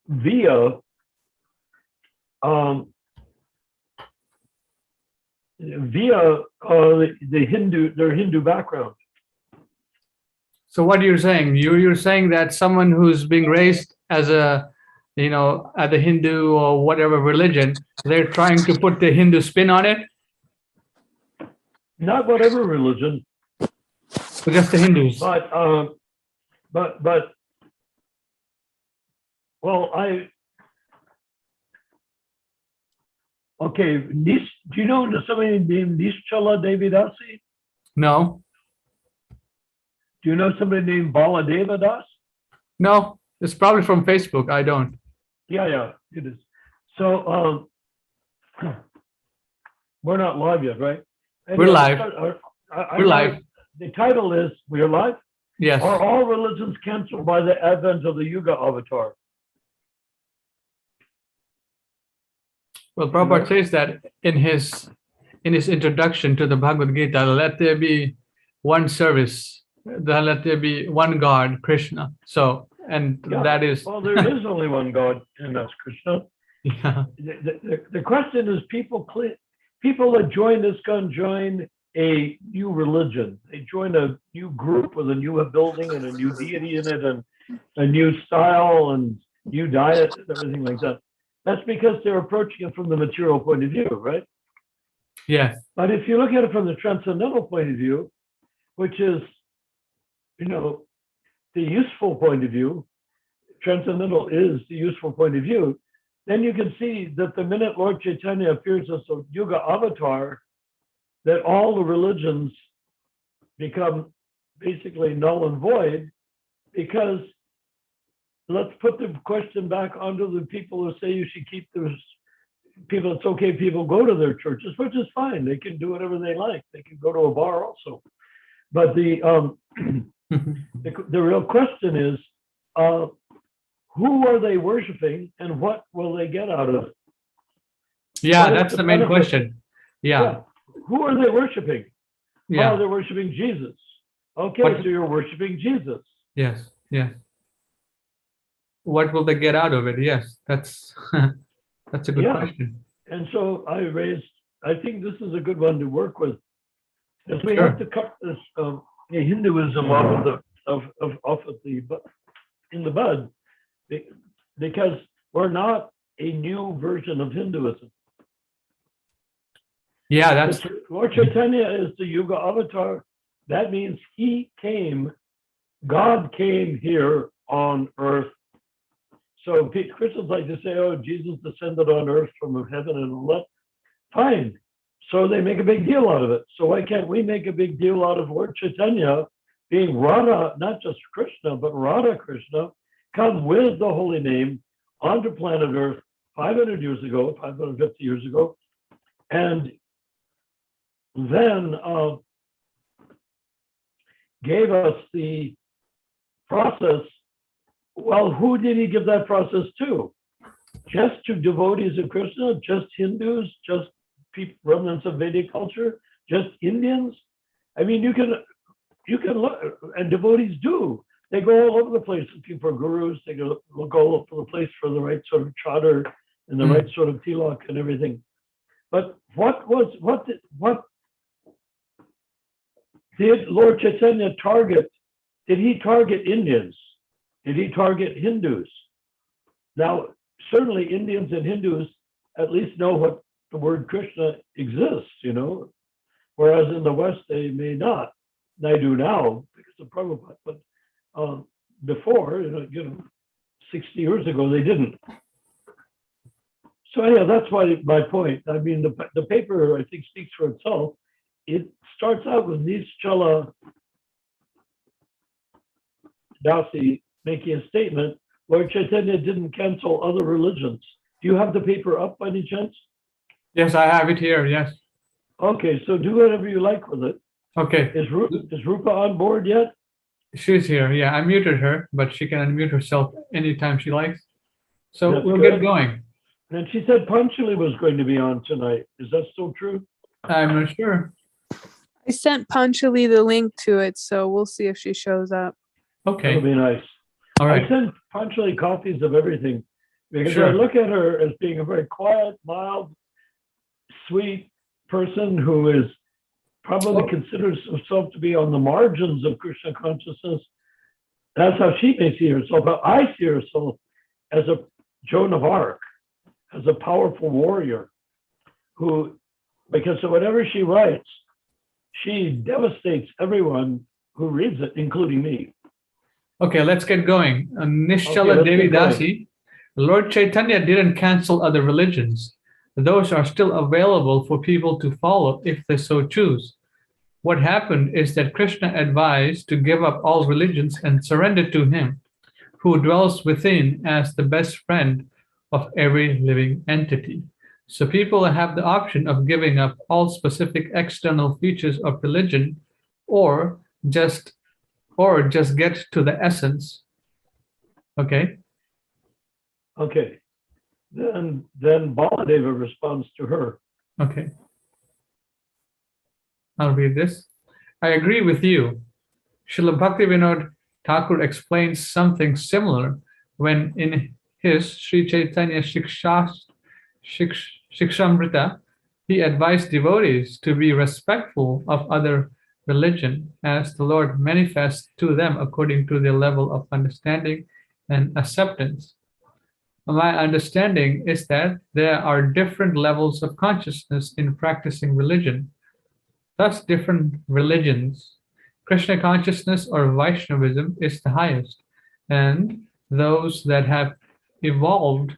via their Hindu background. So what you're saying, you're saying that someone who's being raised as a, at the Hindu or whatever religion, they're trying to put the Hindu spin on it? Not whatever religion, So just the Hindus. but well, okay. Do you know somebody named Nischala Devidasi? No, Do you know somebody named Baladeva Das? no, it's probably from Facebook. I don't. Yeah, it is. So we're not live yet, right? We're live. We're live. The title is "We're Live." Yes. Are all religions canceled by the advent of the Yuga avatar? Well, Prabhupada says that in his introduction to the Bhagavad Gita, let there be one service, let there be one God, Krishna. So, and Yeah. that is. Well, there is only one God, and that's Krishna. Yeah. The question is, people that join ISKCON join a new religion. They join a new group with a new building and a new deity in it, and a new style and new diet and everything like that. That's because they're approaching it from the material point of view, right? Yes. But if you look at it from the transcendental point of view, which is, the useful point of view, transcendental is the useful point of view, then you can see that the minute Lord Chaitanya appears as a Yuga avatar, that all the religions become basically null and void, because let's put the question back onto the people who say you should keep those people. It's okay, people go to their churches, which is fine. They can do whatever they like. They can go to a bar also. But the real question is, who are they worshiping, and what will they get out of it? Yeah, that's the main question. Yeah. Who are they worshiping? Yeah. Oh, they're worshiping Jesus. Okay, so you're worshiping Jesus. Yes. Yes. What will they get out of it? Yes, that's that's a good question. And so I think this is a good one to work with, as we Sure. have to cut this Hinduism off in the bud, because we're not a new version of Hinduism. Yeah, that's Lord Chaitanya is the Yuga avatar. That means God came here on earth. So Christians like to say, oh, Jesus descended on earth from heaven and all that. Fine. So they make a big deal out of it. So why can't we make a big deal out of Lord Chaitanya being Radha, not just Krishna, but Radha Krishna, come with the holy name onto planet Earth 550 years ago, and then gave us the process. Well, who did he give that process to? Just to devotees of Krishna? Just Hindus? Just remnants of Vedic culture? Just Indians? I mean, you can look, and devotees do. They go all over the place looking for gurus. They go look all over the place for the right sort of chadar and the right sort of tilak and everything. But what did Lord Chaitanya target? Did he target Indians? Did he target Hindus? Now, certainly Indians and Hindus at least know what the word Krishna exists, whereas in the West they may not. They do now because of Prabhupada, but before, 60 years ago, they didn't. So yeah, that's why my point. I mean, the paper, I think, speaks for itself. It starts out with Nischala Dasi making a statement, Lord Chaitanya didn't cancel other religions. Do you have the paper up by any chance? Yes, I have it here, yes. Okay, so do whatever you like with it. Okay. Is Rupa on board yet? She's here, yeah. I muted her, but she can unmute herself anytime she likes. So That's we'll good. get going. And she said Panchali was going to be on tonight. Is that still true? I'm not sure. I sent Panchali the link to it, so we'll see if she shows up. Okay. That'll be nice. All right. I send Panchali copies of everything because Sure. I look at her as being a very quiet, mild, sweet person who is probably Oh. considers herself to be on the margins of Krishna consciousness. That's how she may see herself. But I see herself as a Joan of Arc, as a powerful warrior who, because of whatever she writes, she devastates everyone who reads it, including me. Okay, let's get going. Nishala let's Devi get going. Dasi, Lord Chaitanya didn't cancel other religions. Those are still available for people to follow if they so choose. What happened is that Krishna advised to give up all religions and surrender to him, who dwells within as the best friend of every living entity. So people have the option of giving up all specific external features of religion or just get to the essence. Okay. Okay. Then Baladeva responds to her. Okay. I'll read this. I agree with you. Srila Bhaktivinoda Thakur explains something similar when in his Sri Chaitanya Shikshamrita, he advised devotees to be respectful of other religion as the Lord manifests to them according to their level of understanding and acceptance. My understanding is that there are different levels of consciousness in practicing religion, thus different religions. Krishna consciousness or Vaishnavism is the highest, and those that have evolved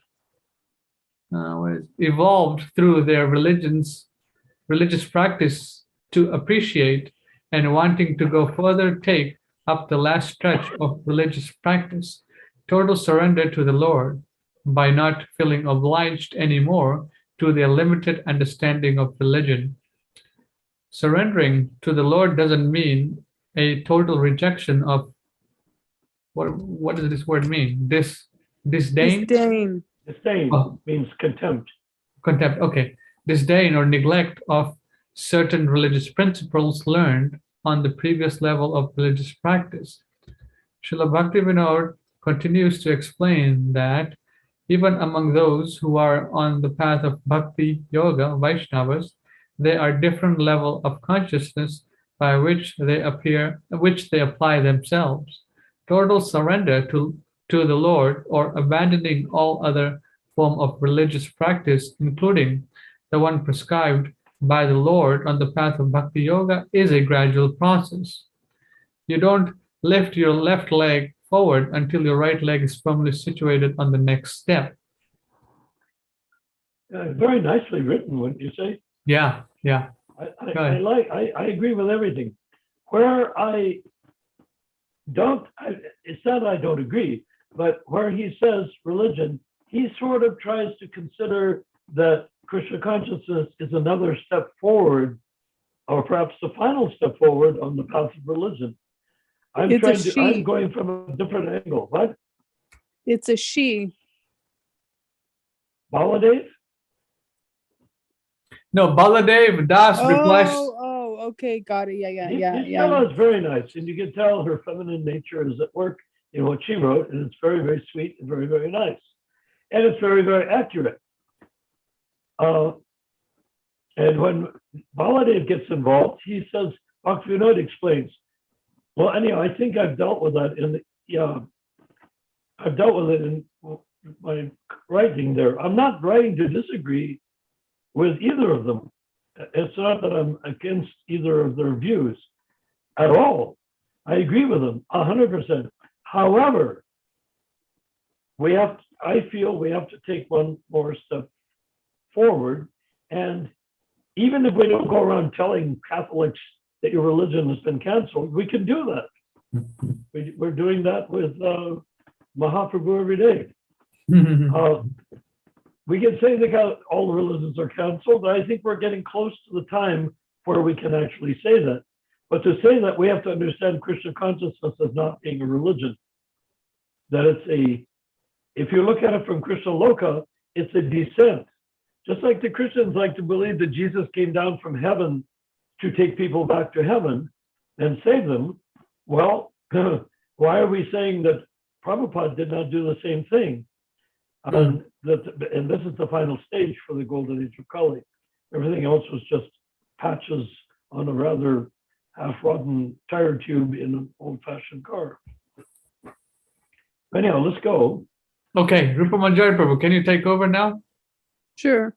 through their religious practice to appreciate and wanting to go further take up the last stretch of religious practice, total surrender to the Lord by not feeling obliged anymore to their limited understanding of religion. Surrendering to the Lord doesn't mean a total rejection of what does this word mean? Disdain? Disdain Oh. means contempt. Contempt. Okay. Disdain or neglect of certain religious principles learned on the previous level of religious practice. Srila Bhaktivinoda continues to explain that even among those who are on the path of bhakti yoga, Vaishnavas, there are different level of consciousness by which they apply themselves. Total surrender to the Lord or abandoning all other form of religious practice, including the one prescribed by the Lord on the path of bhakti yoga, is a gradual process. You don't lift your left leg forward until your right leg is firmly situated on the next step. Very nicely written, wouldn't you say? Yeah. I agree with everything. Where I don't, it's not I don't agree, but where he says religion, he sort of tries to consider that Krishna consciousness is another step forward, or perhaps the final step forward on the path of religion. I'm going from a different angle. What? It's a she. Baladev? No, Baladev Das replies. Oh, okay, got it. Yeah. This fellow is very nice, and you can tell her feminine nature is at work in what she wrote, and it's very, very sweet and very, very nice. And it's very, very accurate. And when Baladev gets involved, he says, Bhaktivinoda explains, well, anyhow, I think I've dealt with that I've dealt with it in my writing there. I'm not writing to disagree with either of them. It's not that I'm against either of their views at all. I agree with them 100%. However, I feel we have to take one more step forward. And even if we don't go around telling Catholics that your religion has been canceled, we can do that. We're doing that with Mahaprabhu every day. We can say that all the religions are canceled. I think we're getting close to the time where we can actually say that. But to say that, we have to understand Krishna consciousness as not being a religion. That if you look at it from Krishna Loka, it's a descent. Just like the Christians like to believe that Jesus came down from heaven to take people back to heaven and save them. Well, why are we saying that Prabhupada did not do the same thing. And this is the final stage for the Golden Age of Kali. Everything else was just patches on a rather half-rotten tire tube in an old-fashioned car. Anyhow, let's go. Okay, Rupa Manjari Prabhu, can you take over now? Sure.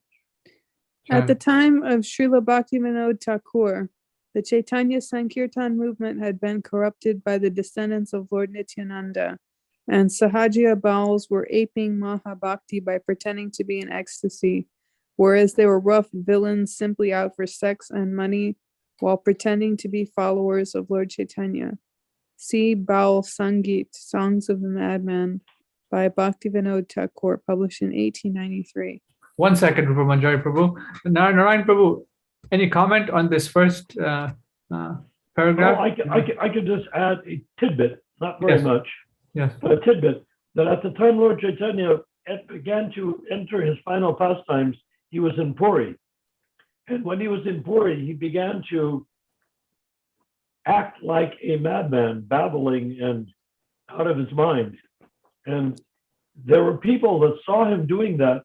At the time of Srila Bhaktivinoda Thakur, the Chaitanya Sankirtan movement had been corrupted by the descendants of Lord Nityananda, and Sahajiya Bowels were aping Mahabhakti by pretending to be in ecstasy, whereas they were rough villains simply out for sex and money while pretending to be followers of Lord Chaitanya. See Baul Sangeet, Songs of the Madman, by Bhaktivinoda Thakur, published in 1893. 1 second, Rupa Manjari Prabhu. Narayan Prabhu, any comment on this first paragraph? I could just add a tidbit, not very Yes. much, Yes. but a tidbit, that at the time Lord Chaitanya began to enter his final pastimes, he was in Puri. And when he was in Puri, he began to act like a madman, babbling and out of his mind. And there were people that saw him doing that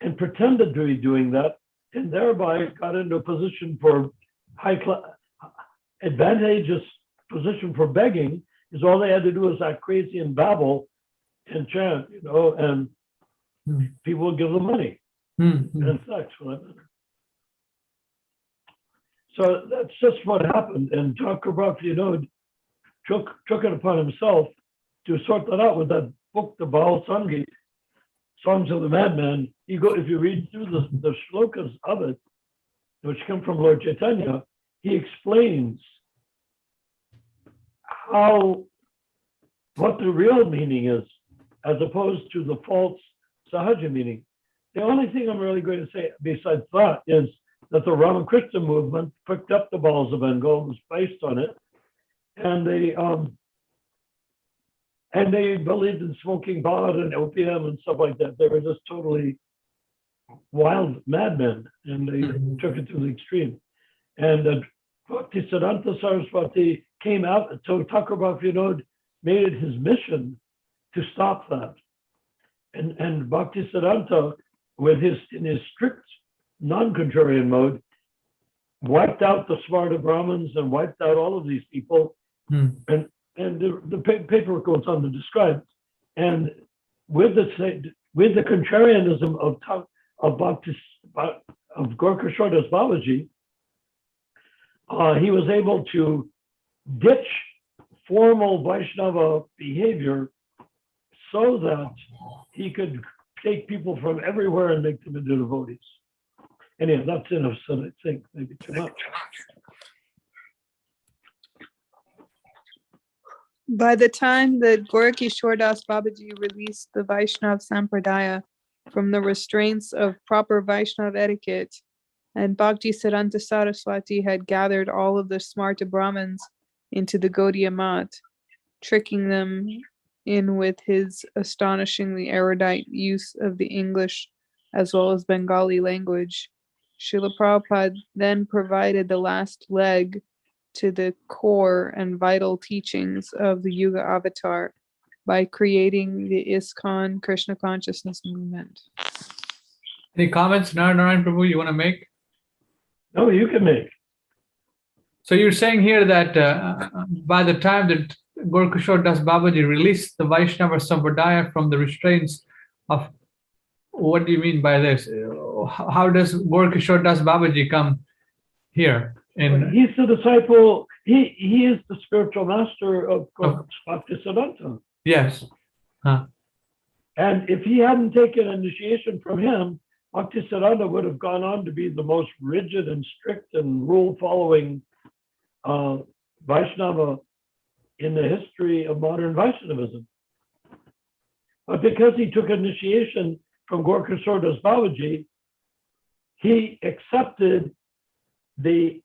and pretended to be doing that, and thereby got into a position for advantageous position for begging, is all they had to do was act crazy and babble and chant, and people would give them money and sex for that matter. So that's just what happened. And Thakur Bhaktivinoda took it upon himself to sort that out with that book, the Baal Sangeet, Songs of the Madman. If you read through the shlokas of it, which come from Lord Chaitanya, he explains what the real meaning is, as opposed to the false Sahaja meaning. The only thing I'm really going to say besides that is that the Ramakrishna movement picked up the Balls of Bengal, was based on it, and they believed in smoking pot and opium and stuff like that. They were just totally wild madmen, and they took it to the extreme. And Bhaktisiddhanta Saraswati came out, so Thakur Bhaktivinoda made it his mission to stop that. And Bhaktisiddhanta, in his strict non-contrarian mode, wiped out the Smarta Brahmins and wiped out all of these people. And the paper goes on to describe. And with the contrarianism of Gorkha Das Babaji, he was able to ditch formal Vaishnava behavior so that he could take people from everywhere and make them into devotees. Anyway, that's enough said, I think, maybe too much. By the time that Gorakishore Das Babaji released the Vaishnav Sampradaya from the restraints of proper Vaishnav etiquette, and Bhaktisiddhanta Saraswati had gathered all of the Smarta Brahmins into the Gaudiya Math, tricking them in with his astonishingly erudite use of the English as well as Bengali language, Srila Prabhupada then provided the last leg to the core and vital teachings of the Yuga avatar by creating the ISKCON Krishna consciousness movement. Any comments, Narayan Prabhu, you want to make? No, you can make. So you're saying here that by the time that Gorkishore Das Babaji released the Vaishnava Sampradaya from the restraints of, what do you mean by this? How does Gorkishore Das Babaji come here? He's the disciple, he is the spiritual master of Bhaktisiddhanta. Yes. And if he hadn't taken initiation from him, Bhaktisiddhanta would have gone on to be the most rigid and strict and rule-following Vaishnava in the history of modern Vaishnavism. But because he took initiation from Gorkishore Das Babaji, he accepted the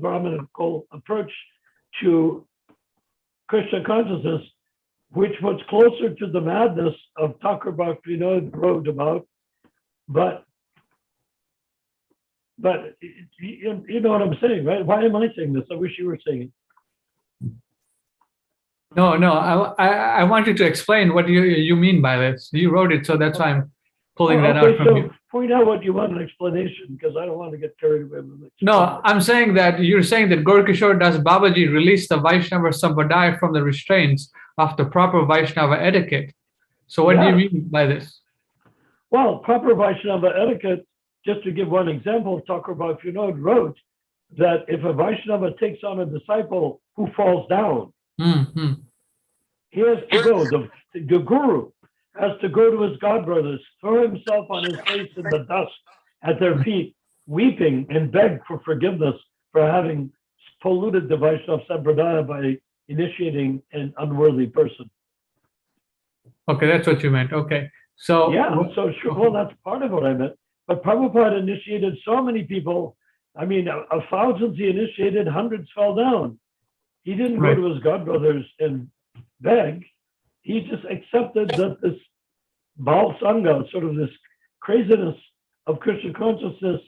Brahmanical approach to Krishna consciousness, which was closer to the madness of Thakur Bhaktivinoda wrote about, but you know what I'm saying, right? Why am I saying this? I wish you were saying it. No, no. I want you to explain what you mean by this. You wrote it, so that's why I'm pulling that out Okay, from so you. point out what you want an explanation, because I don't want to get carried away with it. No, I'm saying that you're saying that Gorkishore Das Babaji released the Vaishnava Sampradaya from the restraints of the proper Vaishnava etiquette. So what do you Yes. mean by this? Well, proper Vaishnava etiquette, just to give one example, Thakur Bhaktivinoda wrote that if a Vaishnava takes on a disciple who falls down, Mm-hmm. he has to go, the guru has to go to his godbrothers, throw himself on his face in the dust at their feet, weeping and beg for forgiveness for having polluted the Vaishnava Sampradaya by initiating an unworthy person. Okay, that's what you meant. Okay. So Yeah, so sure, well, that's part of what I meant. But Prabhupada initiated so many people. I mean, of thousands he initiated, hundreds fell down. He didn't go Right. to his godbrothers and beg. He just accepted that this Bal Sangha, sort of this craziness of Krishna consciousness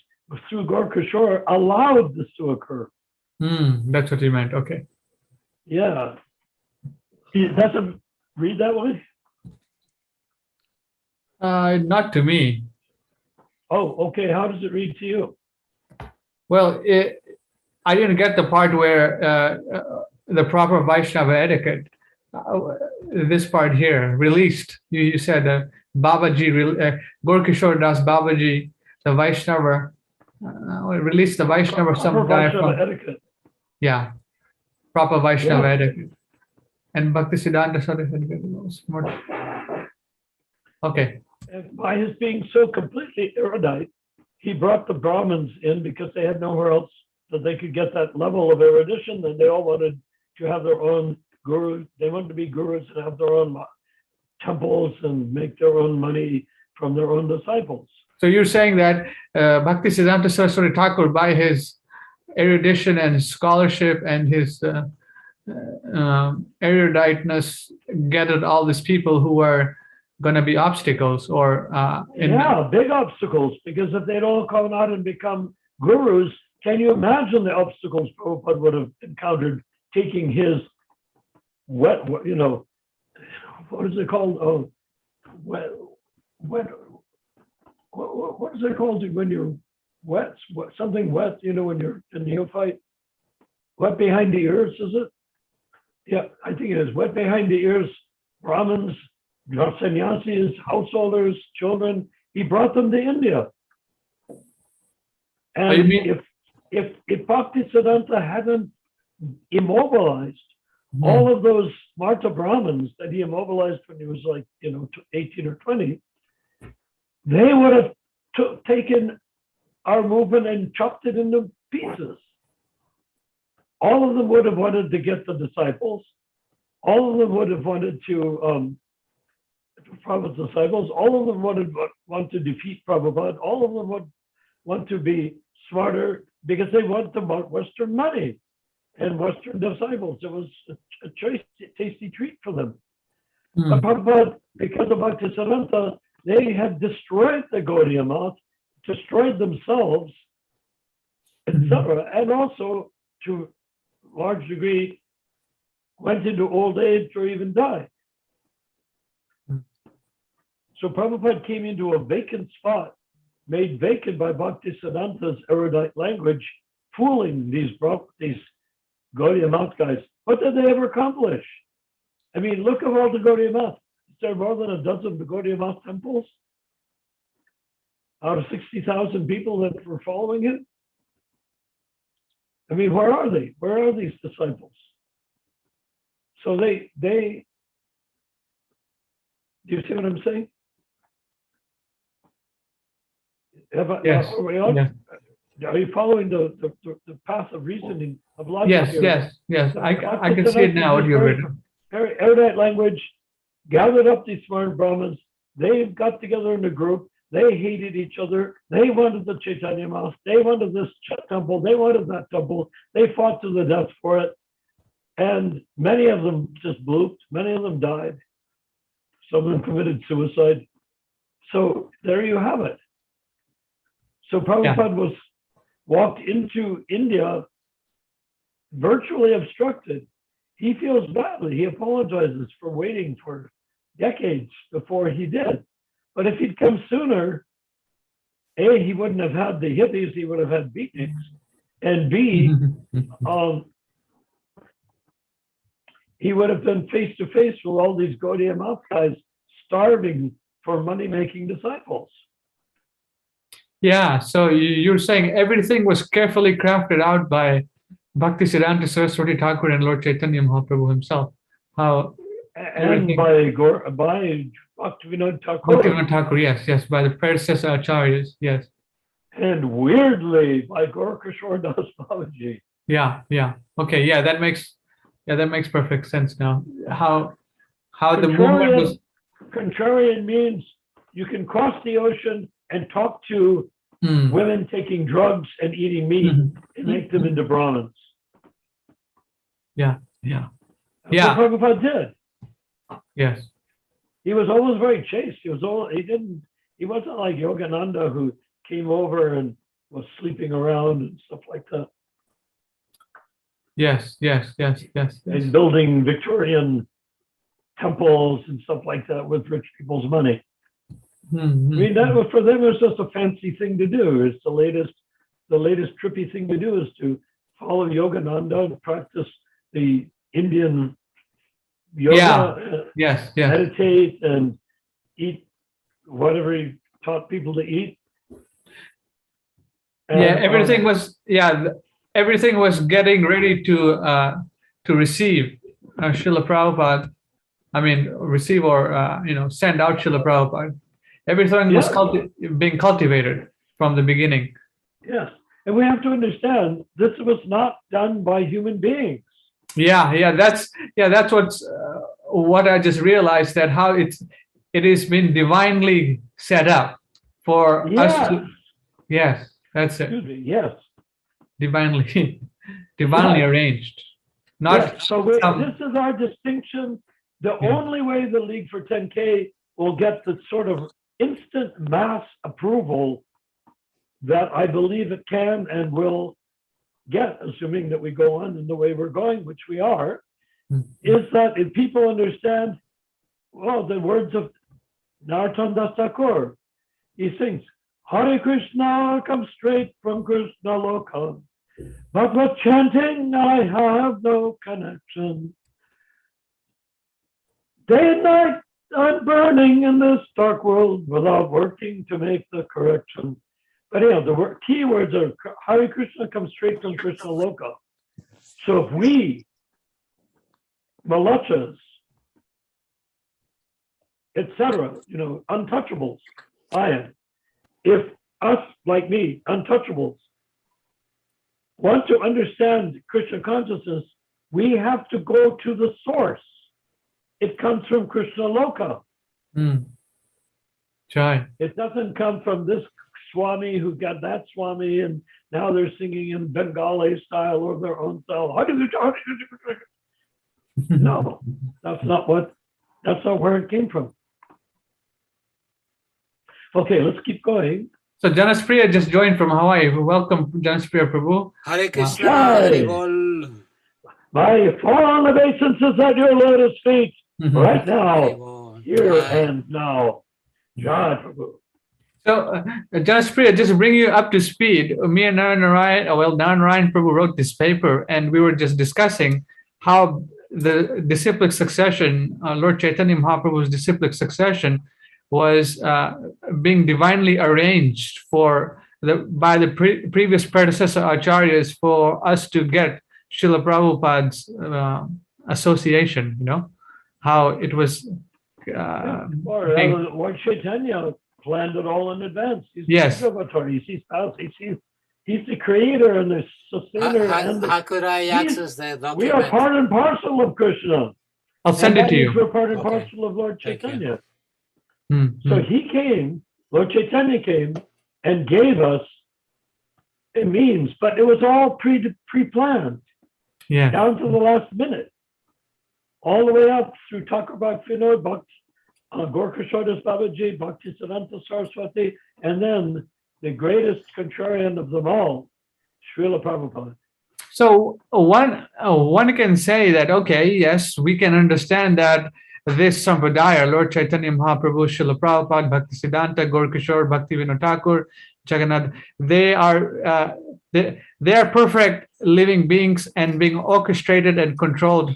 through Gaur Kishore, allowed this to occur. That's what you meant. Okay. Yeah. It doesn't read that way? Not to me. Oh, okay. How does it read to you? Well, I didn't get the part where the proper Vaishnava etiquette. This part here, released. You said Babaji, Gorkishore Das Babaji, the Vaishnava, released the Vaishnava Proper Sampradaya Vaishnava from, etiquette. yeah, proper Vaishnava Yeah. etiquette. And Bhaktisiddhanta Saraswati knows more. Okay. And by his being so completely erudite, he brought the Brahmins in because they had nowhere else that they could get that level of erudition, and they all wanted to have their own gurus. They wanted to be gurus and have their own temples and make their own money from their own disciples. So you're saying that Bhaktisiddhanta Saraswati Thakur, by his erudition and his scholarship and his eruditeness, gathered all these people who were going to be obstacles, or Yeah, big obstacles, because if they'd all come out and become gurus, can you imagine the obstacles Prabhupada would have encountered taking his what is it called? Oh, what is it called when you're wet? Something wet, when you're in neophyte? Wet behind the ears, is it? Yeah, I think it is. Wet behind the ears, Brahmins, sannyasis, householders, children. He brought them to India. And you mean- if Bhaktisiddhanta hadn't immobilized all of those Marta Brahmins that he immobilized when he was 18 or 20, they would have taken our movement and chopped it into pieces. All of them would have wanted to get the disciples. All of them would have wanted to Prabhupada's disciples. All of them want to defeat Prabhupada. All of them would want to be smarter because they want the Western money and Western disciples. It was a tasty treat for them. But Prabhupada, because of Bhaktisiddhanta, they had destroyed the Gaudiya Math, destroyed themselves, etc., and also to a large degree went into old age or even died. So Prabhupada came into a vacant spot, made vacant by Bhaktisiddhanta's erudite language, fooling these Gaudiya Math guys. What did they ever accomplish? I mean, look at all the Gaudiya Math. Is there more than a dozen Gaudiya Math temples out of 60,000 people that were following him? I mean, where are they? Where are these disciples? So they do you see what I'm saying? Yes. Are you following the path of reasoning of logic here? Yes. I can see it now. What you've written. Very erudite language, gathered up these smart Brahmins. They got together in a group. They hated each other. They wanted the Chaitanya Math. They wanted this temple. They wanted that temple. They fought to the death for it. And many of them just blooped. Many of them died. Some of them committed suicide. So there you have it. So Prabhupada walked into India virtually obstructed. he feels badly. He apologizes for waiting for decades before he did. But if he'd come sooner, A, he wouldn't have had the hippies, he would have had beatniks. And B, he would have been face to face with all these Gaudiya Math guys starving for money-making disciples. Yeah, so you're saying everything was carefully crafted out by Bhaktisiddhanta Saraswati Thakur and Lord Chaitanya Mahaprabhu himself. How And by Bhaktivinoda Thakur. Bhaktivinoda Thakur, yes, by the predecessor acharyas, yes. And weirdly, by Gorkishore Das Babaji. Yeah. Okay, yeah, that makes perfect sense now. How the movement was. Contrarian means you can cross the ocean and talk to women taking drugs and eating meat and make them into Brahmins. Yeah. That's what Prabhupada did. Yes. He was always very chaste. He wasn't like Yogananda, who came over and was sleeping around and stuff like that. Yes. And building Victorian temples and stuff like that with rich people's money. I mean, that was, for them, it was just a fancy thing to do. It's the latest trippy thing to do is to follow Yogananda and practice the Indian yoga, Yes. meditate and eat whatever he taught people to eat. And, everything was getting ready to receive Srila Prabhupada. I mean, receive or send out Srila Prabhupada. Everything was being cultivated from the beginning. Yes, and we have to understand this was not done by human beings. Yeah. That's what I just realized, that how it has been divinely set up for us to. Yes, that's it. Excuse me. Yes. Divinely arranged. So this is our distinction. The only way the League for 10K will get the sort of instant mass approval that I believe it can and will get, assuming that we go on in the way we're going, which we are, is that if people understand, well, the words of Narottam Das Thakur, he sings, Hare Krishna comes straight from Krishna Loka, but with chanting I have no connection. Day and night I'm burning in this dark world without working to make the correction. But the key words are Hare Krishna comes straight from Krishna Loka. So if we, Malachas, etc., untouchables, if us, like me, untouchables, want to understand Krishna consciousness, we have to go to the source. It comes from Krishna Loka. It doesn't come from this Swami who got that Swami, and now they're singing in Bengali style or their own style. No, that's not where it came from. Okay, let's keep going. So Janaspriya just joined from Hawaii. Welcome, Janaspriya Prabhu. Hare Krishna, Hare Bol. My full obeisance is at your lotus feet right now, here and now. Jai Prabhu. So, Janaspriya, just to bring you up to speed, me and Narayan Prabhu wrote this paper, and we were just discussing how the disciplic succession, Lord Chaitanya Mahaprabhu's disciplic succession, was being divinely arranged by the previous predecessor acharyas for us to get Srila Prabhupada's association. How it was. Lord Chaitanya planned it all in advance. He's he's the creator and the sustainer. How could I access that document? We are part and parcel of Krishna. I'll send it to you. We're part and parcel of Lord Chaitanya. So Lord Chaitanya came and gave us a means, but it was all pre-planned, down to the last minute, all the way up through Thakur Bhaktivinoda, Gorkishore Das Babaji, Bhaktisiddhanta Saraswati, and then the greatest contrarian of them all, Srila Prabhupada. So one can say that, okay, yes, we can understand that this Sampradaya, Lord Chaitanya Mahaprabhu, Srila Prabhupada, Bhaktisiddhanta, Gaurkishore, Bhaktivinoda Thakur, Jagannath, they are they are perfect living beings and being orchestrated and controlled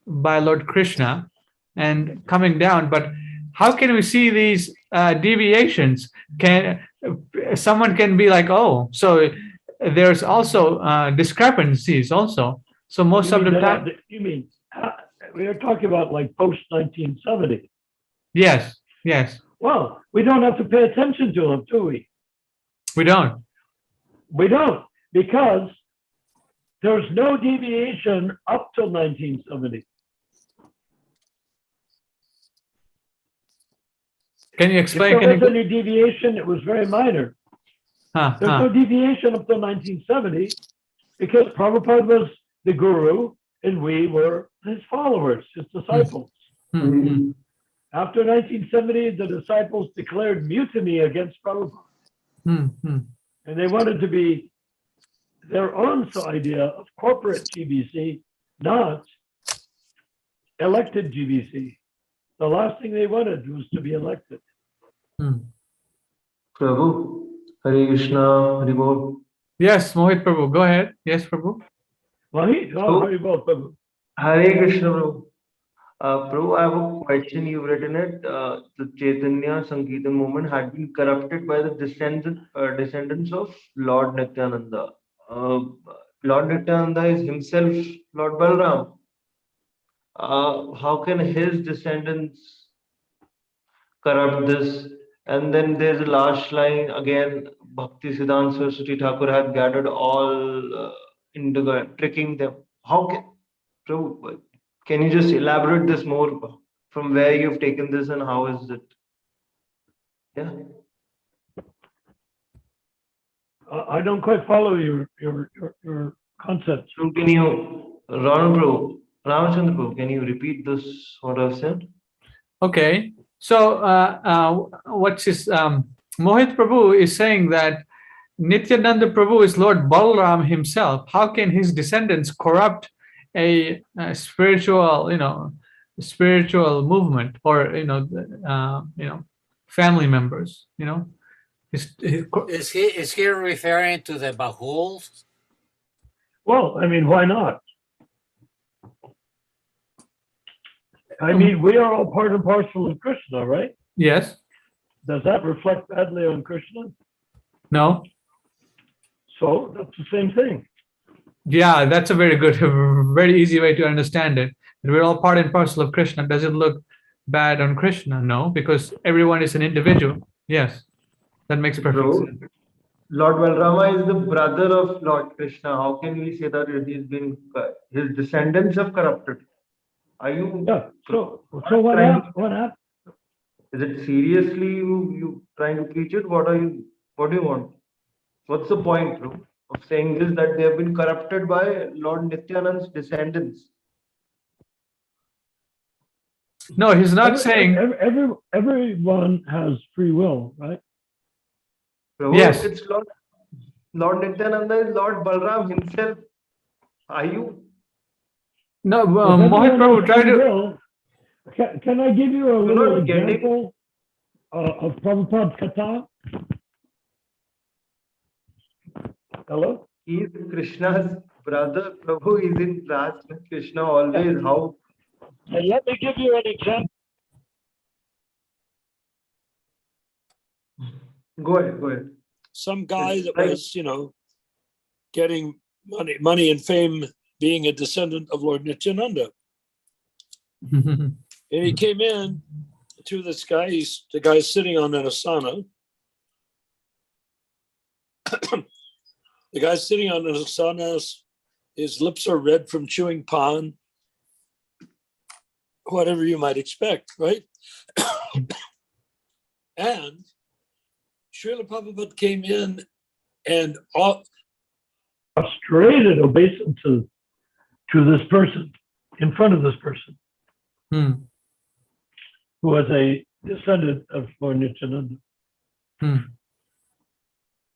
by Lord Krishna and coming down. But how can we see these deviations? Can someone can be like, oh, so there's also discrepancies also. So most You of mean the time, you mean we are talking about like post 1970? yes, yes, Well, we don't have to pay attention to them, do we? we don't. We don't, because there's no deviation up till 1970. Can you If explain? there was any deviation, it was very minor. Huh, There's huh. no deviation up till 1970 because Prabhupada was the guru and we were his followers, his disciples. Hmm, hmm. After 1970, the disciples declared mutiny against Prabhupada, Hmm, hmm. and they wanted to be their own idea of corporate GBC, not elected GBC. The last thing they wanted was to be elected. Prabhu, Hare Krishna, Hare Bol. Yes, Mohit Prabhu, go ahead. Yes, Prabhu. Well, Prabhu. Hare Krishna, Prabhu. Prabhu, I have a question. You've written it. The Chaitanya Sankirtan movement had been corrupted by the descendants of Lord Nityananda. Lord Nityananda is himself Lord Balram. How can his descendants corrupt this? And then there's a last line again. Bhakti Siddhanta Saraswati Thakur had gathered all tricking them. How can Prabhu, can you just elaborate this more from where you've taken this and how is it? Yeah. I don't quite follow your concept. So can you, Ramachandra Prabhu, can you repeat this what I've said? Okay. So what's his Mohit Prabhu is saying that Nityananda Prabhu is Lord Balram himself. How can his descendants corrupt a spiritual, spiritual movement, or family members? Is he referring to the Bahuls? Well, I mean, why not? I mean, we are all part and parcel of Krishna, right? Yes. Does that reflect badly on Krishna? No. So that's the same thing. Yeah, that's a very good, very easy way to understand it. That we're all part and parcel of Krishna. Does it look bad on Krishna? No, because everyone is an individual. Yes, that makes perfect sense. Lord Balrama is the brother of Lord Krishna. How can we say that his descendants have corrupted? Are you? Yeah. So what happened? Is it seriously you trying to preach it? What do you want? What's the point, bro, of saying this, that they have been corrupted by Lord Nityananda's descendants? No, he's not saying. Everyone has free will, right? Bro, Yes. It's Lord Nityananda is Lord Balram himself. Are you? No, Mohit Prabhu, try to. Can I give you a little not getting- example of Prabhupada's Katha? Hello? He is Krishna's brother. Prabhu is in class with Krishna always. How? And let me give you an example. Go ahead. Some guy that was, getting money and fame, being a descendant of Lord Nityananda. And he came in to this guy, the guy's sitting on an asana. The guy's sitting on an asana, his lips are red from chewing pan, whatever you might expect, right? And Srila Prabhupada came in and Prostrated obeisance to this person, in front of this person, who was a descendant of Lord Nityananda,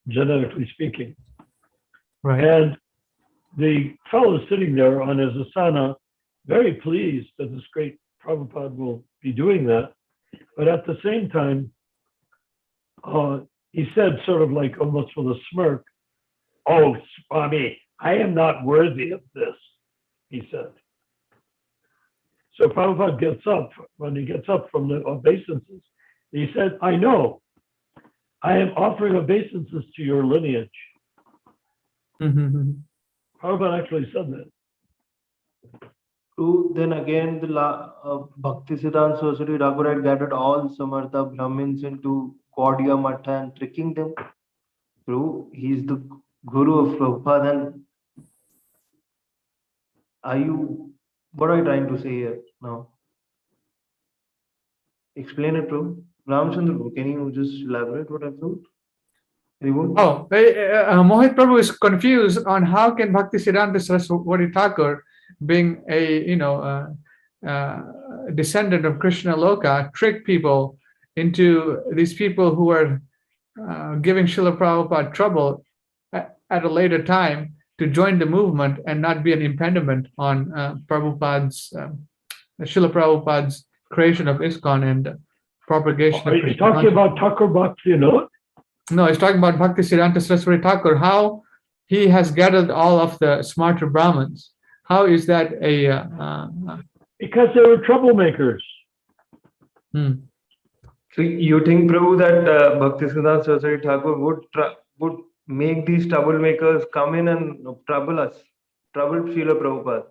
genetically speaking. Right. And the fellow sitting there on his asana, very pleased that this great Prabhupada will be doing that. But at the same time, he said, sort of like almost with a smirk, "Oh, Swami, I am not worthy of this," he said. So Prabhupada gets up, when he gets up from the obeisances, he said, "I know, I am offering obeisances to your lineage." Prabhupada actually said that. True. Then again, the Bhaktisiddhanta Saraswati Thakur had gathered all Samartha Brahmins into Gaudiya Matha and tricking them. True. He's the guru of Prabhupada. And what are you trying to say here now? Explain it, Prabhu. Ramchandra, can you just elaborate what I thought? Mohit Prabhu is confused on how can Bhaktisiddhanta Saraswati Thakur, being a descendant of Krishna Loka, trick people into these people who are giving Srila Prabhupada trouble at a later time to join the movement and not be an impediment on Srila Prabhupada's creation of ISKCON and propagation. Are you talking about Thakur Bhakti? No, he's talking about Bhaktisiddhanta Saraswati Thakur, how he has gathered all of the smarter Brahmins. How is that because they were troublemakers. So you think, Prabhu, that Bhaktisiddhanta Saraswati Thakur would make these troublemakers come in and trouble Srila Prabhupada?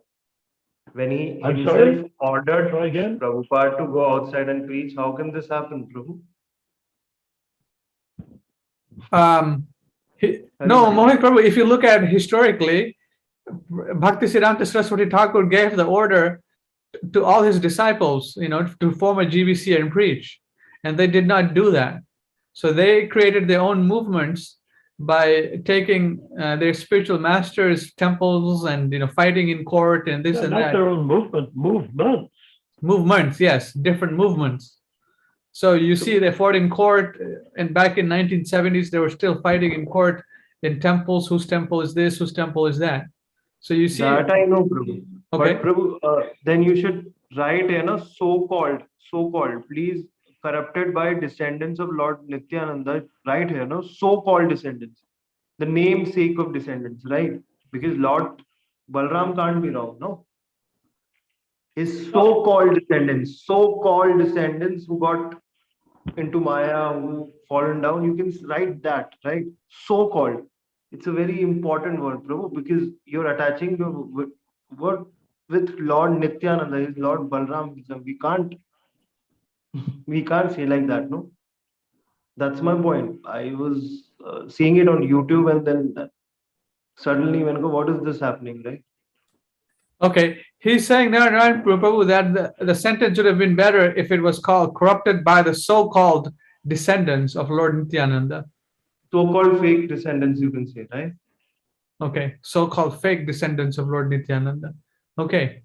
When he himself ordered Prabhupada to go outside and preach, how can this happen, Prabhu? No, Mohit Prabhu, if you look at historically, Bhaktisiddhanta Saraswati Thakur gave the order to all his disciples, to form a GBC and preach, and they did not do that. So they created their own movements by taking their spiritual masters' temples and fighting in court and this and not that. Their own movements. Movements, yes, different movements. So you see they fought in court, and back in 1970s, they were still fighting in court in temples. Whose temple is this? Whose temple is that? So you see. That I know, Prabhu. Okay. But Prabhu, then you should write, so-called, please, corrupted by descendants of Lord Nityananda, right here, so-called descendants. The namesake of descendants, right? Because Lord Balram can't be wrong, no? His so-called descendants who got into Maya, who fallen down, you can write that, right? So-called. It's a very important word, Prabhu, because you're attaching the word with Lord Nityananda, his Lord Balram. We can't say like that, no? That's my point. I was seeing it on YouTube, and then suddenly what is this happening, right? Okay, he's saying now, Prabhu, that the sentence would have been better if it was called corrupted by the so-called descendants of Lord Nityananda. So-called fake descendants, you can say, right? Okay, so-called fake descendants of Lord Nityananda. Okay.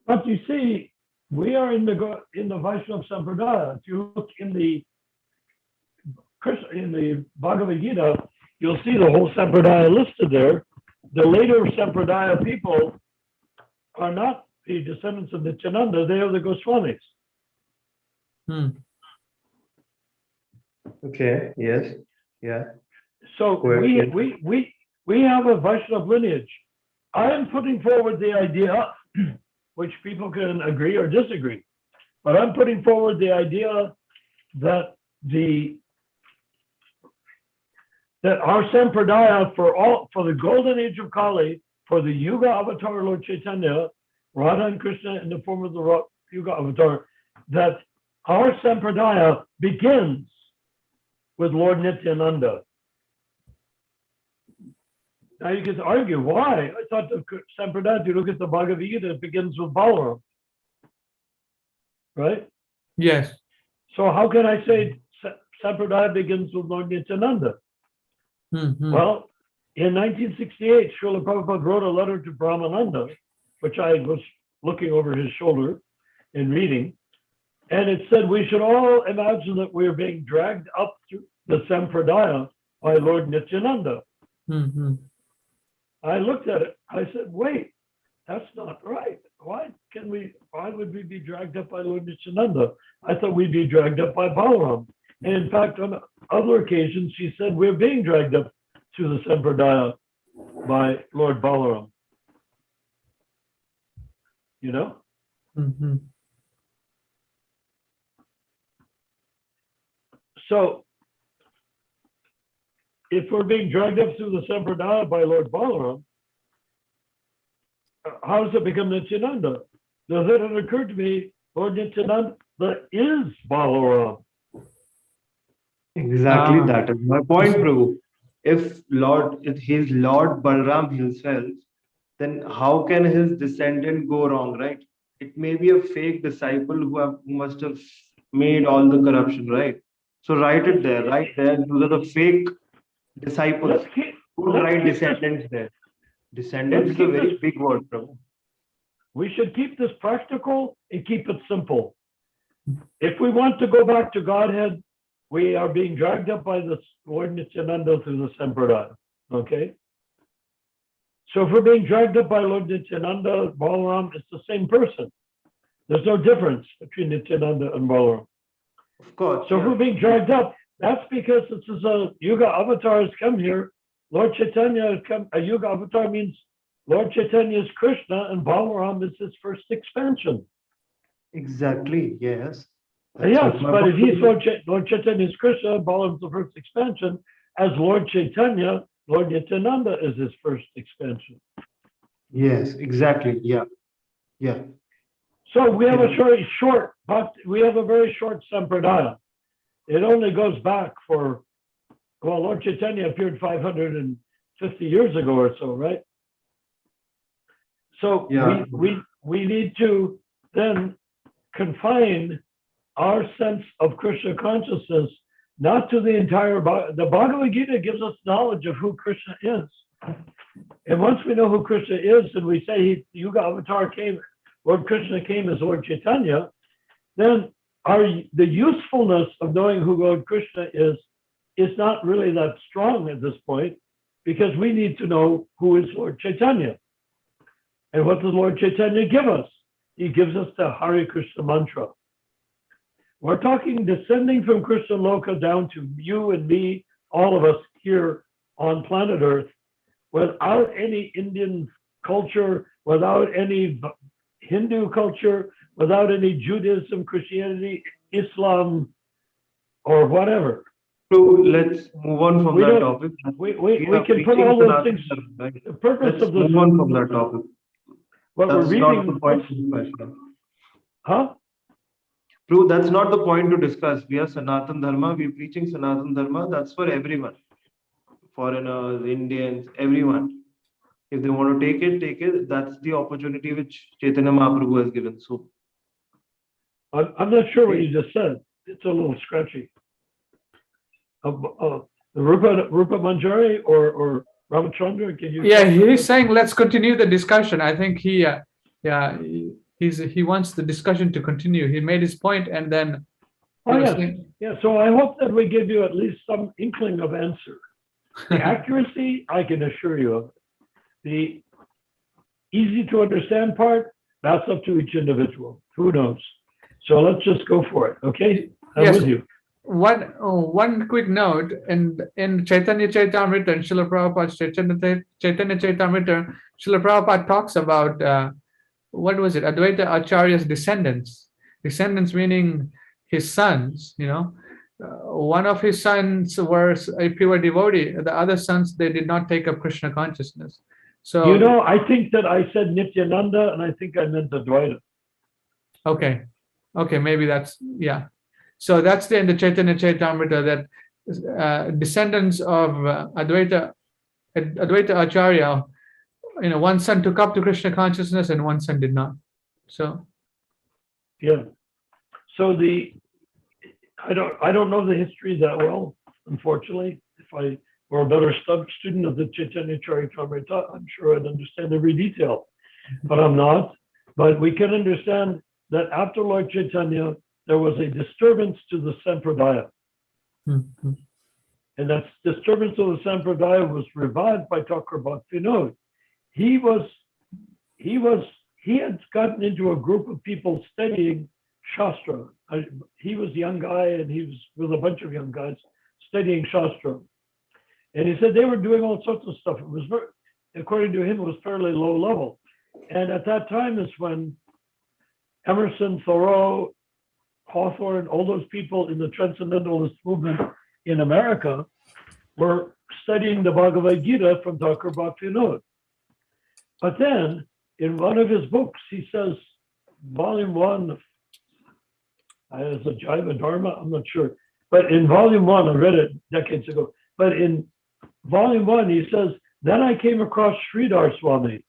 But you see, we are in the Vaishnava Sampradaya. If you look in the Bhagavad Gita, you'll see the whole Sampradaya listed there. The later Sampradaya people are not the descendants of Nityananda, they are the Goswamis. Okay, yes, yeah. So we have a Vaishnava lineage. I am putting forward the idea, which people can agree or disagree, but I'm putting forward the idea that our Sampradaya for the golden age of Kali, for the Yuga avatar Lord Chaitanya, Radha and Krishna in the form of the Yuga avatar, that our Sampradaya begins with Lord Nityananda. Now you can argue why. I thought the Sampradaya, if you look at the Bhagavad Gita, it begins with Balaram. Right? Yes. So how can I say Sampradaya begins with Lord Nityananda? Well, in 1968, Srila Prabhupada wrote a letter to Brahmananda, which I was looking over his shoulder and reading, and it said we should all imagine that we are being dragged up to the Sampradaya by Lord Nityananda. I looked at it. I said, wait, that's not right. Why would we be dragged up by Lord Nityananda? I thought we'd be dragged up by Balaram. And in fact, on other occasions, she said, we're being dragged up to the Sampradaya by Lord Balaram. You know? Mhm. So, if we're being dragged up through the Sampradaya by Lord Balaram, how does it become Nityananda? Does it have occurred to me, Lord Nityananda is Balaram? Exactly, Ah. that is my point, Prabhu. If he's Lord Balram himself, then how can his descendant go wrong, right? It may be a fake disciple who must have made all the corruption, right? So write it there, right there. Those are the fake disciples. Let's keep Don't write this. descendants there. Descendants Let's is a keep very this. big word, Prabhu. We should keep this practical and keep it simple. If we want to go back to Godhead, we are being dragged up by the Lord Nityananda through the Sampradaya. Okay? So if we're being dragged up by Lord Nityananda, Balaram, it's the same person. There's no difference between Nityananda and Balaram. Of course. So if yeah. we're being dragged up, that's because this is a Yuga avatar has come here. Lord Chaitanya has come. A Yuga avatar means Lord Chaitanya is Krishna and Balaram is his first expansion. Exactly, yes. That's Yes, what my but if point he's is. Lord Chaitanya is Krishna, Balaram's the first expansion. As Lord Chaitanya, Lord Nityananda is his first expansion. Yes, exactly. Yeah. Yeah. So we have Yeah. we have a very short sampradaya. It only goes back for, well, Lord Chaitanya appeared 550 years ago or so, right? So Yeah. we need to then confine our sense of Krishna consciousness not to the entire the Bhagavad Gita gives us knowledge of who Krishna is. And once we know who Krishna is and we say Yuga Avatar came, Lord Krishna came as Lord Chaitanya, then the usefulness of knowing who Lord Krishna is not really that strong at this point, because we need to know who is Lord Chaitanya. And what does Lord Chaitanya give us? He gives us the Hare Krishna mantra. We're talking descending from Krishna Loka down to you and me, all of us here on planet Earth, without any Indian culture, without any Hindu culture, without any Judaism, Christianity, Islam, or whatever. So let's move on from that topic. We can put all those things. Right? The purpose Let's of this. move on from that topic. What That's we're not reading. the point to discuss. Huh? True, that's not the point to discuss. We are Sanatan Dharma. We're preaching Sanatan Dharma. That's for everyone. Foreigners, Indians, everyone. If they want to take it. That's the opportunity which Chaitanya Mahaprabhu has given. So I'm not sure what you just said. It's a little scratchy. Rupa Manjari or Ramachandra, can you? Yeah, he's saying let's continue the discussion. I think he wants the discussion to continue. He made his point and then Oh, yes. Yeah, so I hope that we give you at least some inkling of answer. The accuracy, I can assure you of. The easy to understand part, that's up to each individual. Who knows? So let's just go for it, okay? I'm Yes. with you. One quick note, in Chaitanya Charitamrita and Srila Prabhupada's Chaitanya Charitamrita, Srila Prabhupada talks about what was it? Advaita Acharya's descendants. Descendants meaning his sons, you know. One of his sons was a pure devotee. The other sons, they did not take up Krishna consciousness. So You know, I think that I said Nityananda and I think I meant Advaita. Okay, maybe that's, yeah. So that's in the Chaitanya Charitamrita that descendants of Advaita Acharya, you know, one son took up to Krishna consciousness and one son did not. So yeah. So I don't know the history that well, unfortunately. If I were a better student of the Chaitanya Charitamrita, I'm sure I'd understand every detail, but I'm not. But we can understand that after Lord Chaitanya, there was a disturbance to the Sampradaya. And that disturbance of the Sampradaya was revived by Thakur Bhaktivinoda. he had gotten into a group of people studying Shastra. He was a young guy, and he was with a bunch of young guys studying Shastra. And he said they were doing all sorts of stuff. It was very, according to him, it was fairly low level. And at that time is when Emerson, Thoreau, Hawthorne, all those people in the Transcendentalist movement in America were studying the Bhagavad Gita from Thakur Bhaktivinoda. But then, in one of his books, he says, volume 1, as a Jaiva Dharma, I'm not sure. But in volume 1, I read it decades ago. But in volume 1, he says, then I came across Sridhar Swami.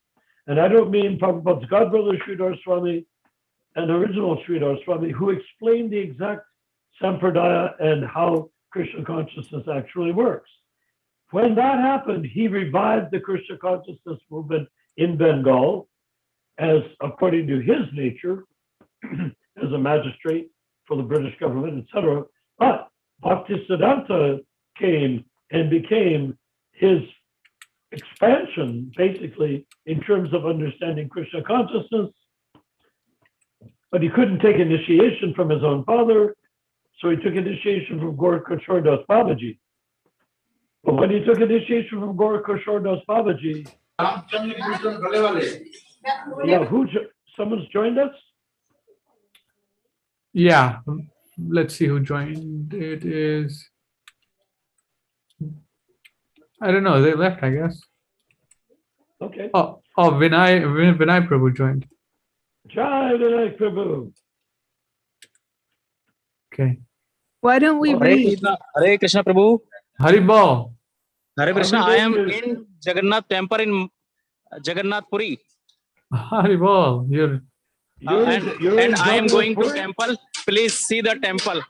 And I don't mean Prabhupada's godbrother Sridhar Swami, an original Sridhar Swami, who explained the exact sampradaya and how Krishna consciousness actually works. When that happened, he revived the Krishna consciousness movement in Bengal, as according to his nature, as a magistrate for the British government, etc. But Bhaktisiddhanta came and became his expansion, basically, in terms of understanding Krishna consciousness. But he couldn't take initiation from his own father, so he took initiation from Gorakhshor Das Babaji. But when he took initiation from Gorakhshor Das Babaji, someone's joined us? Yeah, let's see who joined. It is, I don't know, they left, I guess. Okay. Oh, Vinay Prabhu joined. Jai Vinay Prabhu. Okay. Why don't we read? Hare Krishna Prabhu. Haribol. Hare Krishna. I am Haribol. in Jagannath temple in Jagannath Puri. Haribol. You're And I am going to temple. Please see the temple.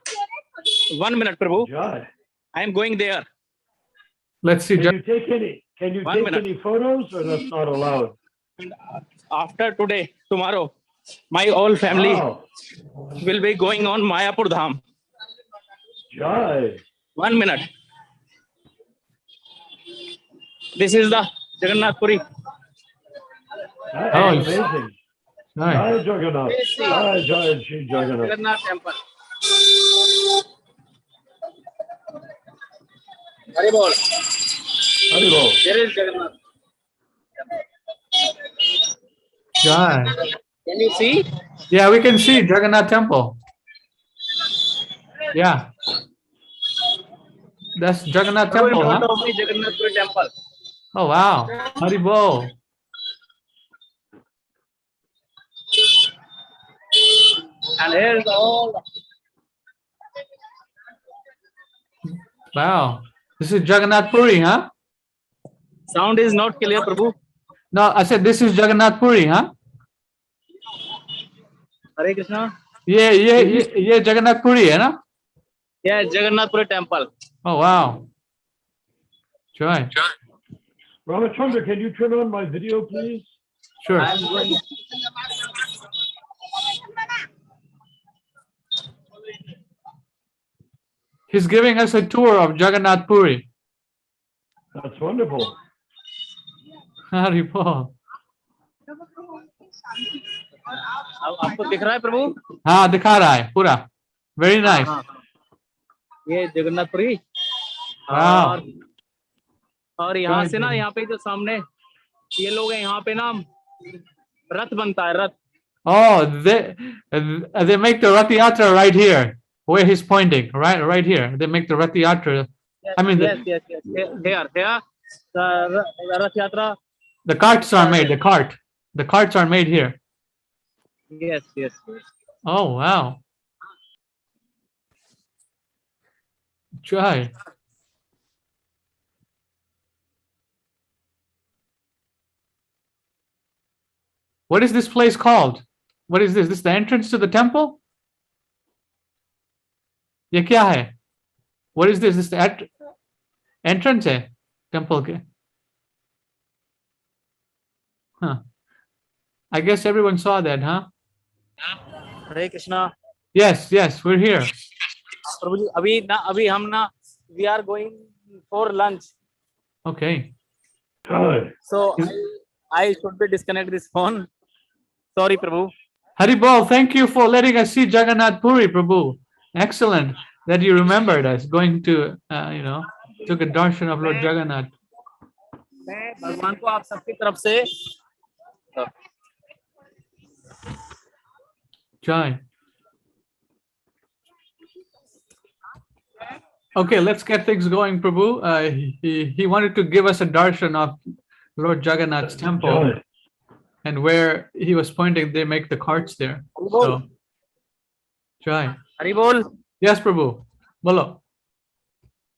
1 minute, Prabhu. Jai. I am going there. let's see. Can you take One minute. any photos, or that's not allowed? And after today, tomorrow, my whole family Wow. will be going on Mayapur Dham. Jai. 1 minute. This is the Jagannath Puri. That Oh, is amazing. Nice. Jai Jagannath. Jai Shri Jagannath. Jagannath temple. Haribol. Haribol. There is Jagannath. Jai. Can you see? Yeah, we can see Jagannath Temple. Yeah. That's Jagannath Prabhu, in Temple, front huh? of me, Jagannath Puri temple. Oh, wow. Haribol. And here is all. Wow. This is Jagannath Puri, huh? Sound is not clear, Prabhu. No, I said this is Jagannath Puri, huh? Hare Krishna. Yeah, Jagannath Puri, hai na? Yeah, Jagannath Puri temple. Oh, wow. Joy. Ramachandra, can you turn on my video, please? Sure. I am going. He's giving us a tour of Jagannath Puri. That's wonderful. Haribol. आपको दिख रहा है प्रभु? हाँ, दिखा रहा है पूरा. Very nice. ये जगन्नाथपुरी. Wow. और यहाँ से ना यहाँ पे जो सामने ये लोग हैं यहाँ पे ना रथ बनता है रथ. Oh, they make the Rath Yatra right here, where he's pointing, right here. They make the Rath Yatra. I mean, yes. Here. The Rath Yatra. The carts are made. The carts are made here. Yes. Oh, wow. Try. What is this place called? What is this? This is the entrance to the temple? ये क्या है? What is this? This is the entrance है temple के? Huh. I guess everyone saw that, huh? Hare Krishna. Yes, we're here. प्रभु जी अभी हम ना we are going for lunch. Okay. Hi. So I should be disconnect this phone. Sorry, Prabhu. Haribol, thank you for letting us see Jagannath Puri, Prabhu. Excellent that you remembered us going to, took a darshan of Lord Jagannath. मैं भगवान को आप सबकी तरफ से Jai. Okay, let's get things going, Prabhu. He wanted to give us a darshan of Lord Jagannath's temple, Jai. and where he was pointing, they make the carts there. So, Jai. Hari बोल. Yes, Prabhu. Bolo.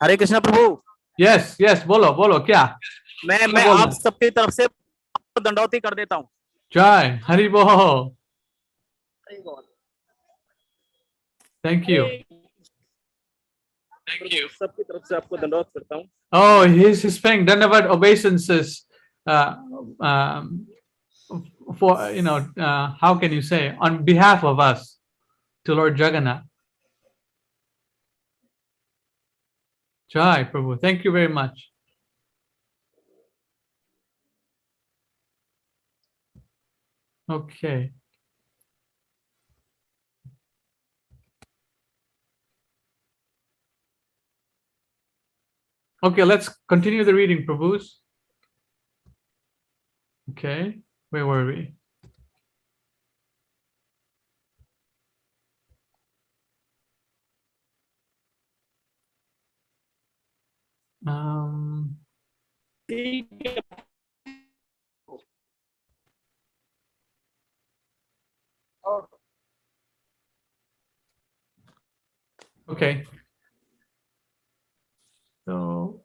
हरे कृष्णा प्रभु. Yes, bolo, क्या? मैं आप सबकी तरफ से दंडौती कर देता हूँ. Jai, Hari Bol. Thank you. सबकी तरफ से आपको दंडौत करता हूँ. Oh, he's paying Dandavad obeisances for, how can you say, on behalf of us to Lord Jagannath. Jai, Prabhu. Thank you very much. Okay. Okay, let's continue the reading, Prabhus. Okay, where were we? Okay. So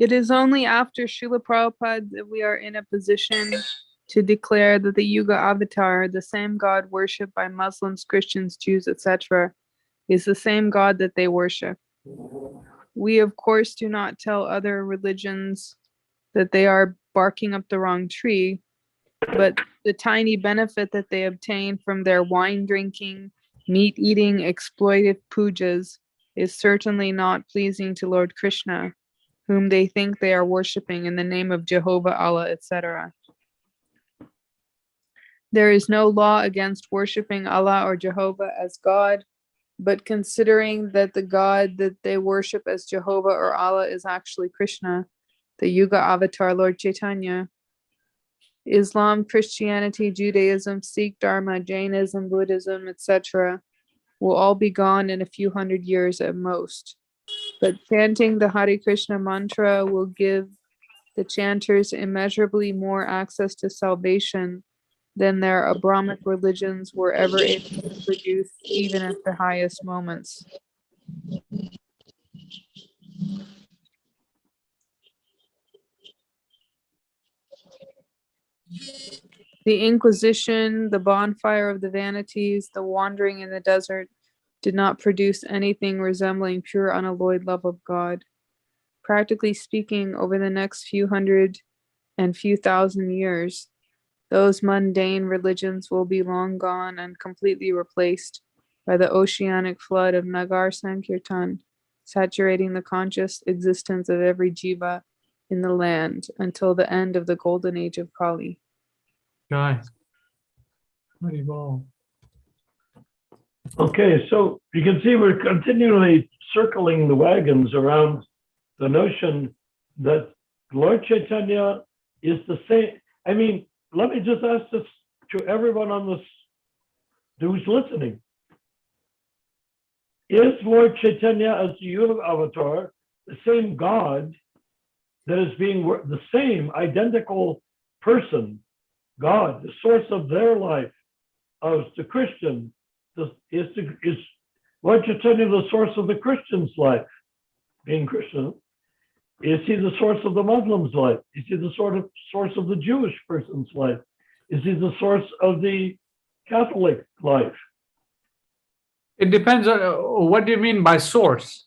It is only after Srila Prabhupada that we are in a position to declare that the Yuga avatar, the same God worshipped by Muslims, Christians, Jews, etc., is the same God that they worship. We, of course, do not tell other religions that they are barking up the wrong tree, but the tiny benefit that they obtain from their wine drinking, meat eating, exploitive pujas is certainly not pleasing to Lord Krishna, whom they think they are worshipping in the name of Jehovah, Allah, etc. There is no law against worshipping Allah or Jehovah as God, but considering that the God that they worship as Jehovah or Allah is actually Krishna, the Yuga avatar Lord Chaitanya, Islam, Christianity, Judaism, Sikh Dharma, Jainism, Buddhism, etc. will all be gone in a few hundred years at most. But chanting the Hare Krishna mantra will give the chanters immeasurably more access to salvation than their Abrahamic religions were ever able to produce, even at the highest moments. The Inquisition, the bonfire of the vanities, the wandering in the desert did not produce anything resembling pure unalloyed love of God. Practically speaking, over the next few hundred and few thousand years, those mundane religions will be long gone and completely replaced by the oceanic flood of Nagar Sankirtan, saturating the conscious existence of every jiva in the land until the end of the golden age of Kali. Jai. Hari Bol. Okay, so you can see we're continually circling the wagons around the notion that Lord Chaitanya is the same. I mean, let me just ask this to everyone on this who's listening. Is Lord Chaitanya as the Yuga avatar the same God that is being the same identical person, God, the source of their life, as the Christian? Is Lord Chaitanya the source of the Christian's life, being Christian? Is he the source of the Muslim's life? Is he the source of the Jewish person's life? Is he the source of the Catholic life? It depends on what do you mean by source?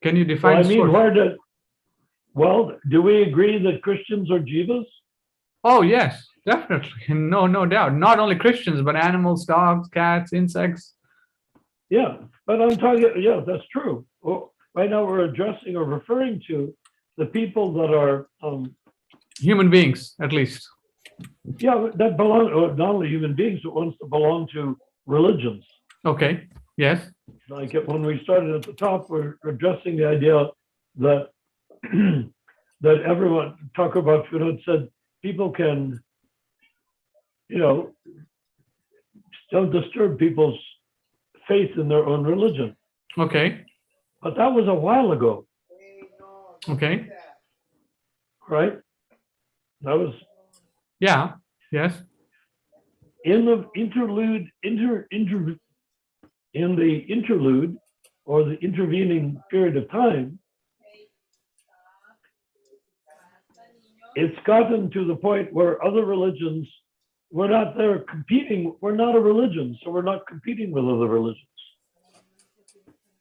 Can you define source? Do we agree that Christians are jivas? Oh, yes, definitely. No doubt. Not only Christians, but animals, dogs, cats, insects. Yeah, but I'm talking, yeah, that's true. Well, right now we're addressing or referring to the people that are Human beings, at least. Yeah, that belong, not only human beings, but ones that belong to religions. Okay. Yes. Like when we started at the top, we're addressing the idea that that everyone, talk about Finod said, people can, don't disturb people's faith in their own religion. Okay. But that was a while ago, Okay. right? That was Yeah. Yes. in the interlude, in the interlude or the intervening period of time. It's gotten to the point where other religions, we're not there competing. We're not a religion, so we're not competing with other religions.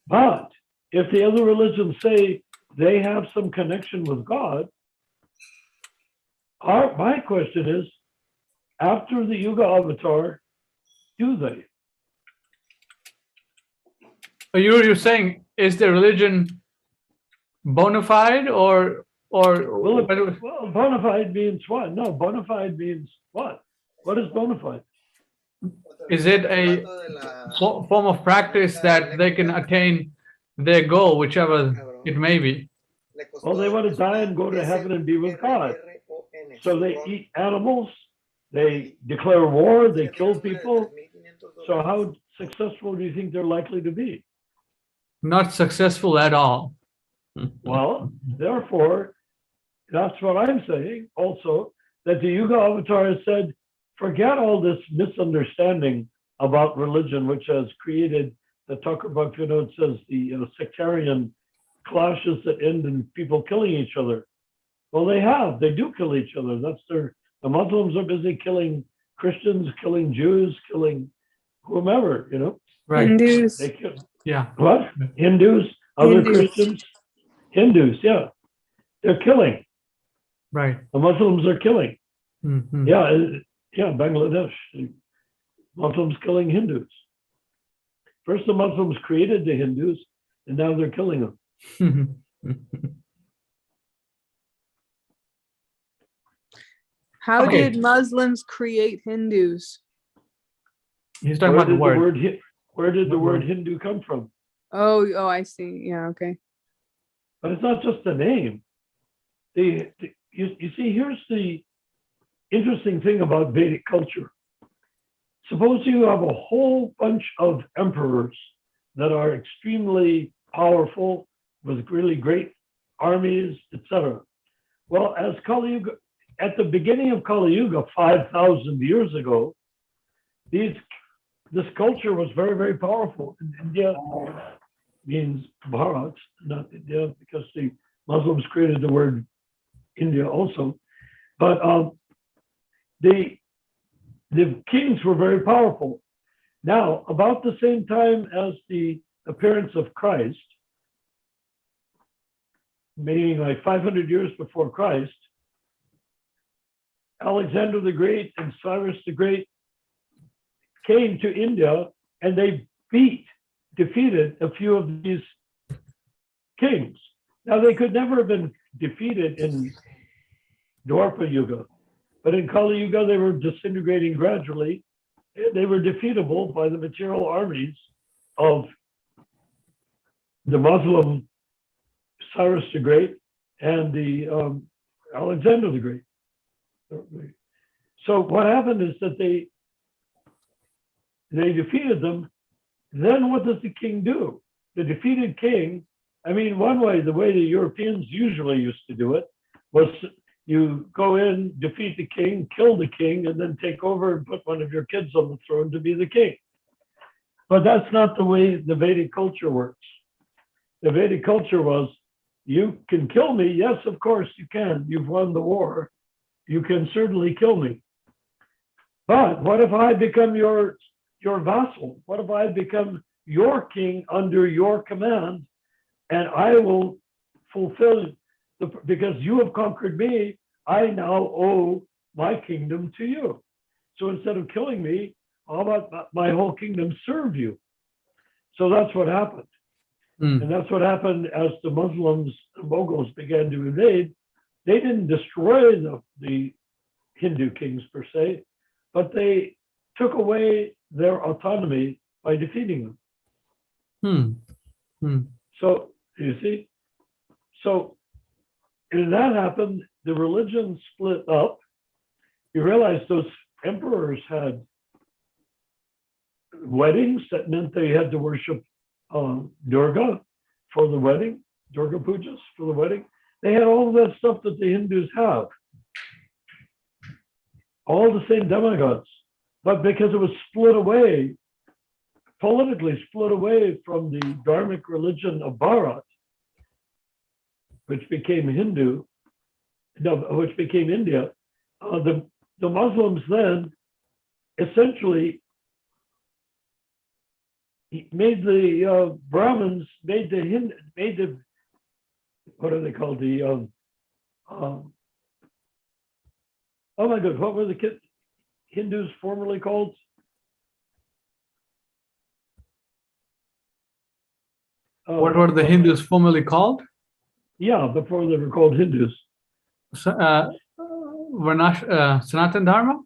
But if the other religions say they have some connection with God, my question is, after the Yuga avatar, do they? You're saying, is the religion bona fide or Well, bona fide means what? No, bona fide means what? What is bona fide? is it a form of practice that they can attain their goal, whichever it may be? Well, they want to die and go to heaven and be with God. So they eat animals, they declare war, they kill people. So how successful do you think they're likely to be? Not successful at all. Well, therefore, that's what I'm saying also, that the Yuga avatar has said, forget all this misunderstanding about religion, which has created, the Thakur Bhaktivinoda says, the sectarian clashes that end in people killing each other. Well, they do kill each other. The Muslims are busy killing Christians, killing Jews, killing whomever, Right. Hindus. They kill, Yeah. what? Hindus, other Hindus. Christians, Hindus, yeah. They're killing. Right. The Muslims are killing. Mhm. Yeah, Bangladesh. Muslims killing Hindus. First, the Muslims created the Hindus, and now they're killing them. How Okay. did Muslims create Hindus? He's talking about the word. Where did the What word word? Hindu come from? Oh, I see. Yeah, okay. But it's not just a name. You see, here's the interesting thing about Vedic culture. Suppose you have a whole bunch of emperors that are extremely powerful with really great armies, etc. Well, as Kali Yuga, at the beginning of Kali Yuga, 5,000 years ago, this culture was very, very powerful. In India means Bharat, not India, because the Muslims created the word India also. But the kings were very powerful. Now, about the same time as the appearance of Christ, meaning like 500 years before Christ, Alexander the Great and Cyrus the Great came to India and they defeated a few of these kings. Now, they could never have been defeated in Dwapara Yuga, but in Kali Yuga, they were disintegrating gradually. They were defeatable by the material armies of the Muslim Cyrus the Great and the Alexander the Great. So what happened is that they defeated them. Then what does the king do? The defeated king, one way, the way the Europeans usually used to do it was you go in, defeat the king, kill the king, and then take over and put one of your kids on the throne to be the king. But that's not the way the Vedic culture works. The Vedic culture was, you can kill me. Yes, of course you can. You've won the war. You can certainly kill me. But what if I become your vassal? What if I become your king under your command, and I will fulfill because you have conquered me, I now owe my kingdom to you. So instead of killing me, how about my whole kingdom serve you? So that's what happened. And that's what happened as the Muslims, the Mughals began to invade. they didn't destroy the Hindu kings per se, but they took away their autonomy by defeating them. So you see, so when that happened, the religion split up. You realize those emperors had weddings. That meant they had to worship Durga for the wedding, Durga pujas for the wedding. They had all of that stuff that the Hindus have, all the same demigods. But because it was split away, politically split away from the dharmic religion of Bharat, which became Hindu, no, which became India, the Muslims then essentially made the Brahmins, made the what are they called? Oh my God, what were the Hindus formerly called? What were the Hindus formerly called? Yeah, before they were called Hindus. Sanatan Dharma?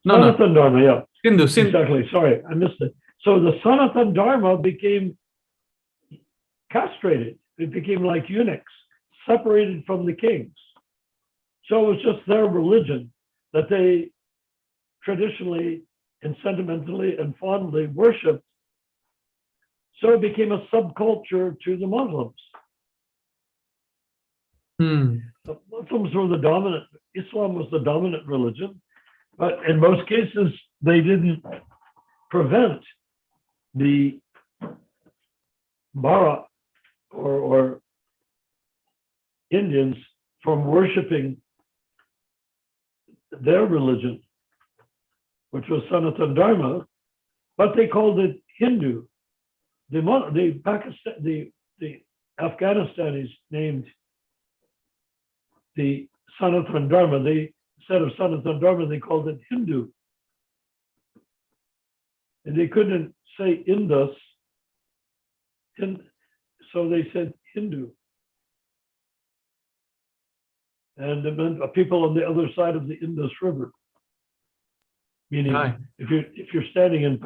Sanatan Dharma, yeah. Hindu. Exactly. Sorry, I missed it. So the Sanatan Dharma became castrated. It became like eunuchs, separated from the kings. So it was just their religion that they traditionally and sentimentally and fondly worshipped. So it became a subculture to the Muslims. The Muslims were the dominant, Islam was the dominant religion, but in most cases, they didn't prevent the Bharat or Indians from worshiping their religion, which was Sanatan Dharma, but they called it Hindu. The Afghanistanis named the Sanatan Dharma, instead of Sanatan Dharma, they called it Hindu. And they couldn't say Indus, so they said Hindu. And it meant people on the other side of the Indus River. Meaning, if you're standing in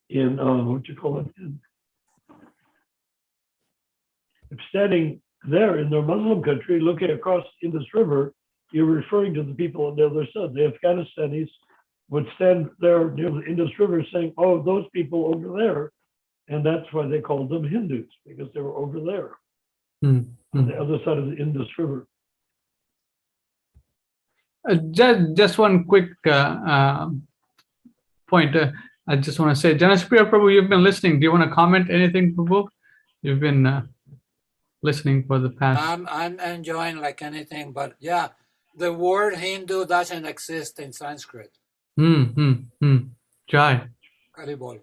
what you call it? If standing there in their Muslim country, looking across Indus River, you're referring to the people on the other side. The Afghanistanis would stand there near the Indus River saying, oh, those people over there. And that's why they called them Hindus, because they were over there on the other side of the Indus River. Just one quick point. I just want to say, Janaspriya Prabhu, you've been listening. Do you want to comment anything, Prabhu? You've been listening for the past. I'm enjoying like anything, but yeah, the word Hindu doesn't exist in Sanskrit. Jai. Haribol.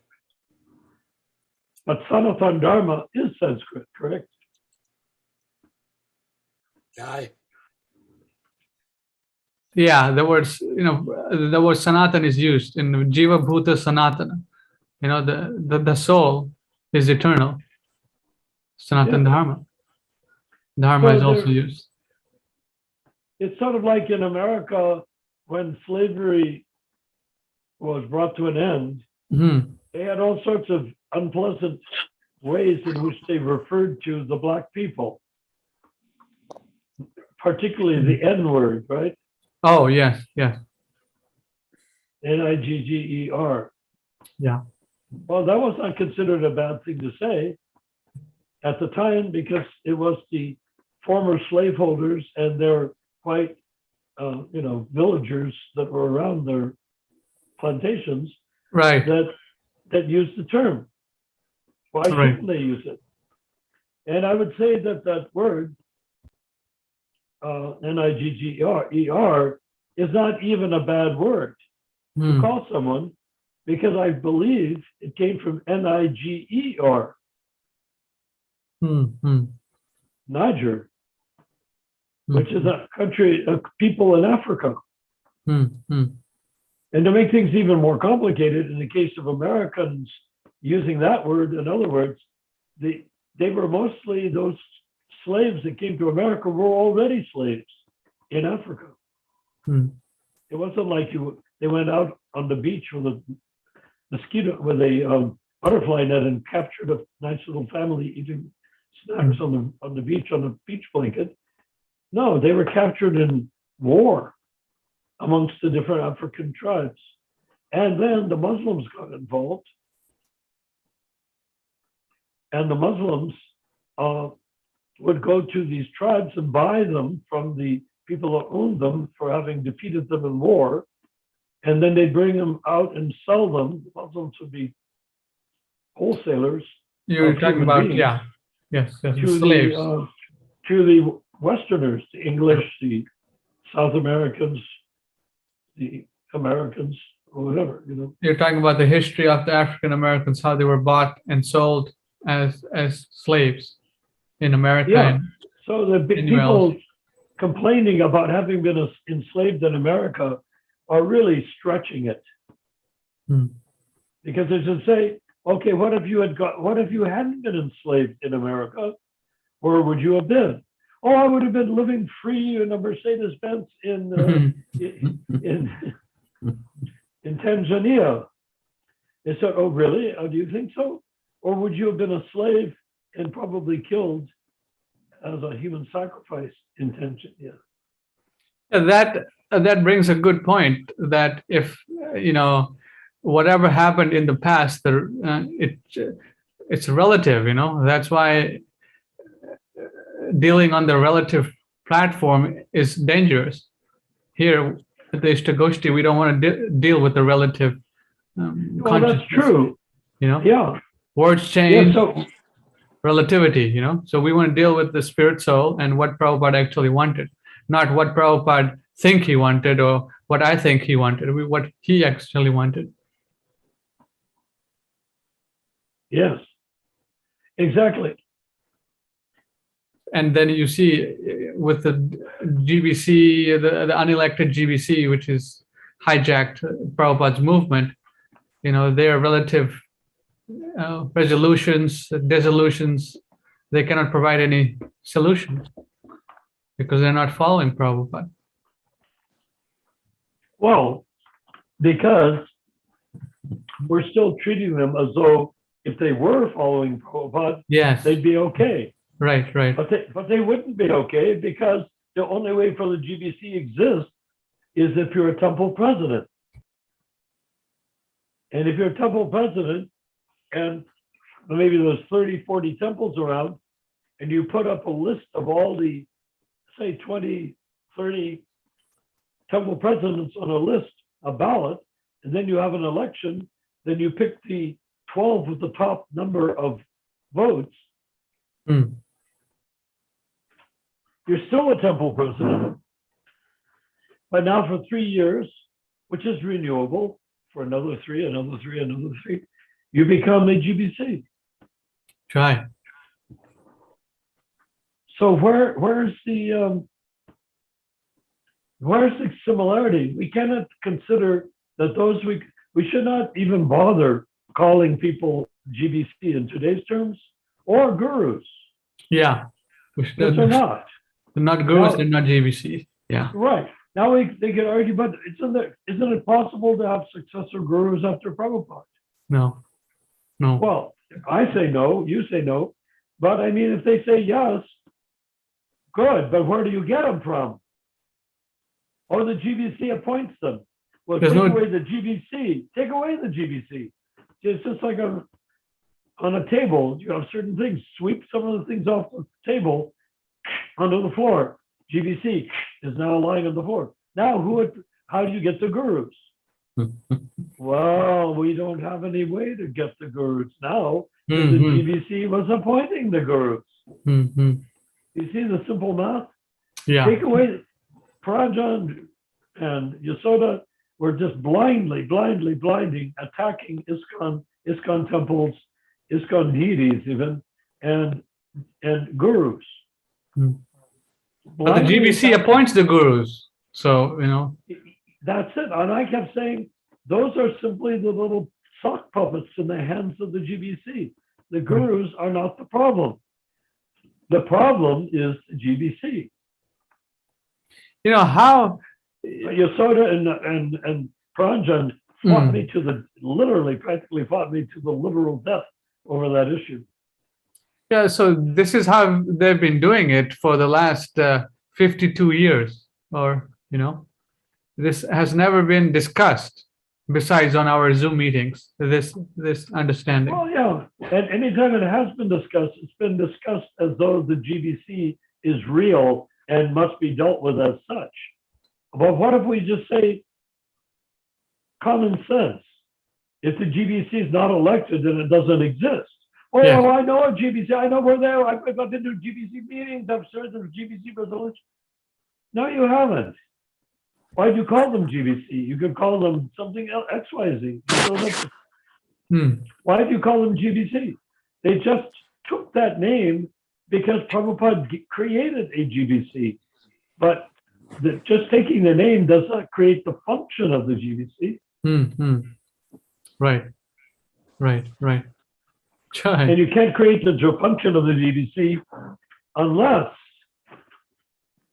But Sanatan Dharma is Sanskrit, correct? Jai. Yeah, the words, the word Sanatan is used in Jiva Bhuta Sanatana. The soul is eternal. Sanatan Dharma. Dharma is also used. It's sort of like in America when slavery was brought to an end, they had all sorts of unpleasant ways in which they referred to the black people, particularly the N word, right? Oh, yes, yes. Nigger. Yeah. Well, that was not considered a bad thing to say at the time, because it was the former slaveholders and their white, villagers that were around their plantations, right, that used the term. Why shouldn't they use it? And I would say that word, Nigger, is not even a bad word to call someone, because I believe it came from Niger. Niger, which is a country of people in Africa. And to make things even more complicated, in the case of Americans using that word, in other words, they were mostly those slaves that came to America were already slaves in Africa. Hmm. It wasn't like they went out on the beach with a butterfly net and captured a nice little family eating snacks on the beach on a beach blanket. No, they were captured in war amongst the different African tribes. And then the Muslims got involved. And the Muslims would go to these tribes and buy them from the people that owned them for having defeated them in war. And then they'd bring them out and sell them. The Muslims would be wholesalers. You're of talking human about, beings yeah. Yes, to slaves. to the Westerners, the English, the South Americans, the Americans, or whatever, you know. You're talking about the history of the African Americans, how they were bought and sold as slaves in America. Yeah. And So the anywhere people else. complaining about having been enslaved in America are really stretching it. Hmm. Because they should say, okay, what if you hadn't been enslaved in America? Where would you have been? Oh, I would have been living free in a Mercedes Benz in Tanzania. They said, oh, really? Oh, do you think so? Or would you have been a slave and probably killed as a human sacrifice in Tanzania? That brings a good point, that if, whatever happened in the past, it's relative, that's why dealing on the relative platform is dangerous. Here at the ISKCON, we don't want to deal with the relative Well, that's consciousness, true. Yeah. Words change, Yeah, relativity, so we want to deal with the spirit soul and what Prabhupada actually wanted, not what Prabhupada think he wanted or what I think he wanted, what he actually wanted. Yes, exactly. And then you see with the GBC, the unelected GBC, which is hijacked Prabhupada's movement, their relative resolutions, dissolutions, they cannot provide any solution because they're not following Prabhupada. Well, because we're still treating them as though if they were following Prabhupada, Yes, they'd be okay. right. But they wouldn't be okay, because the only way for the GBC exists is if you're a temple president. And if you're a temple president and maybe there's 30, 40 temples around, and you put up a list of all the, say, 20, 30 temple presidents on a list, a ballot, and then you have an election, then you pick the 12 with the top number of votes, you're still a temple president. But now for 3 years, which is renewable, for another 3, another 3, another 3, you become a GBC. Try. So where's the similarity? We cannot consider that those we should not even bother calling people GBC in today's terms, or gurus. Yeah. Because they're not. They're not gurus, Now, they're not GBC. Yeah. right. Now they can argue, but isn't it possible to have successor gurus after Prabhupada? No. Well, I say no, you say no. But I mean, if they say yes, good, but where do you get them from? Or the GBC appoints them. Well, take away the GBC. Take away the GBC. It's just like on a table, you have certain things. Sweep some of the things off the table onto the floor. GBC is now lying on the floor. Now, how do you get the gurus? Well, we don't have any way to get the gurus now. The GBC was appointing the gurus. You see the simple math? Yeah. Take away Praja and Yasoda were just blinding, attacking ISKCON temples, ISKCON deities even, and gurus. But the GBC appoints the gurus. So, That's it. And I kept saying, those are simply the little sock puppets in the hands of the GBC. The gurus are not the problem. The problem is the GBC. You know how? Yasoda and Pranjan fought me to the, literally, practically fought me to the literal death over that issue. Yeah, so this is how they've been doing it for the last 52 years, or this has never been discussed besides on our Zoom meetings, this understanding. Well, yeah, and anytime it has been discussed, it's been discussed as though the GBC is real and must be dealt with as such. But what if we just say common sense? If the GBC is not elected, then it doesn't exist. Oh, Yeah. I know a GBC. I know where they are. I've been to GBC meetings. I've served in GBC resolution. No, you haven't. Why do you call them GBC? You could call them something else, XYZ. Why do you call them GBC? They just took that name because Prabhupada created a GBC. But just taking the name does not create the function of the GBC. Right. And you can't create the function of the GBC unless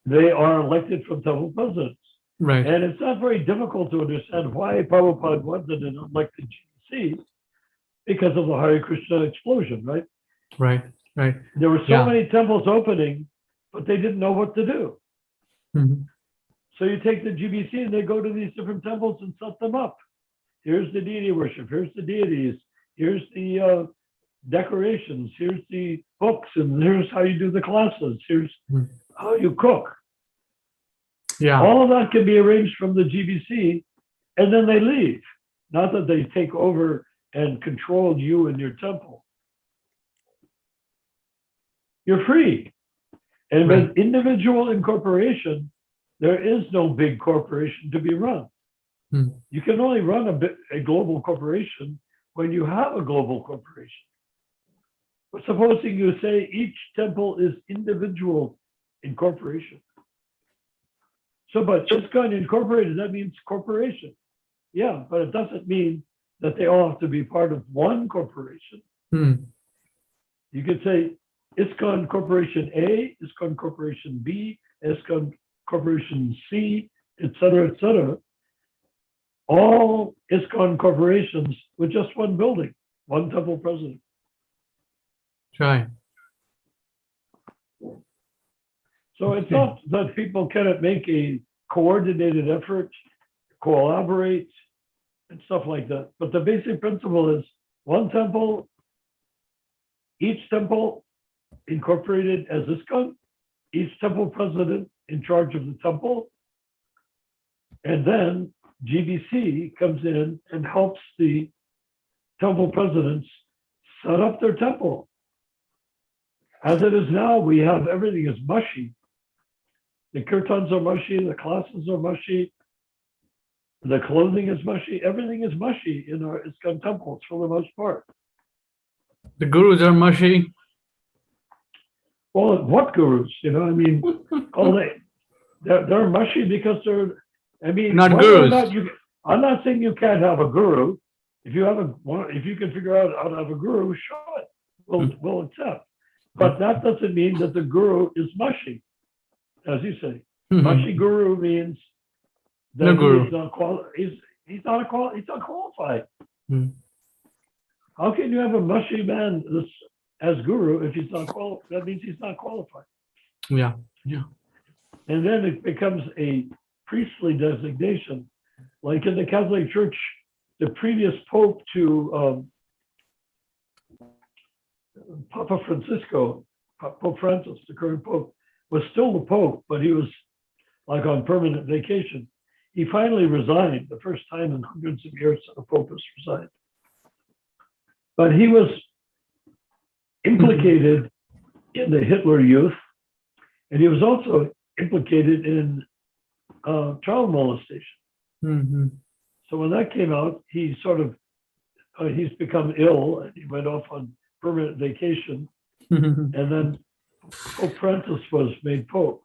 they are elected from temple presidents. Right. And it's not very difficult to understand why Prabhupada wanted an elected GBC because of the Hare Krishna explosion, right? Right. There were so many temples opening, but they didn't know what to do. So you take the GBC and they go to these different temples and set them up. Here's the deity worship. Here's the deities. Here's the decorations. Here's the books. And here's how you do the classes. Here's how you cook. Yeah. All of that can be arranged from the GBC, and then they leave. Not that they take over and control you and your temple. You're free. And with individual incorporation, there is no big corporation to be run. You can only run a global corporation when you have a global corporation. But supposing you say each temple is individual incorporation. So, but ISKCON Incorporated, that means corporation. Yeah, but it doesn't mean that they all have to be part of one corporation. You could say ISKCON Corporation A, ISKCON Corporation B, ISKCON Corporation C, etc., etc. All ISKCON corporations with just one building, one temple president. Right. So it's not that people cannot make a coordinated effort, collaborate, and stuff like that. But the basic principle is one temple, each temple incorporated as ISKCON, each temple president in charge of the temple, and then GBC comes in and helps the temple presidents set up their temple. As it is now, we have everything is mushy. The kirtans are mushy, the classes are mushy, the clothing is mushy, everything is mushy in our ISKCON temples for the most part. The gurus are mushy. Well, what gurus? You know, I mean, they're mushy because they're, I mean, not gurus. I'm not saying you can't have a guru. If you can figure out how to have a guru, show it. We'll accept. But that doesn't mean that the guru is mushy. As you say, mushy guru means that no guru. He's not qualified. How can you have a mushy man as guru if he's not qualified? That means he's not qualified. Yeah. And then it becomes a priestly designation. Like in the Catholic Church, the previous pope to Papa Francisco, Pope Francis, the current pope, was still the pope, but he was like on permanent vacation. He finally resigned, the first time in hundreds of years that a pope has resigned. But he was implicated in the Hitler Youth, and he was also implicated in child molestation. So when that came out, he sort of, he's become ill, and he went off on permanent vacation, and then Pope Francis was made Pope.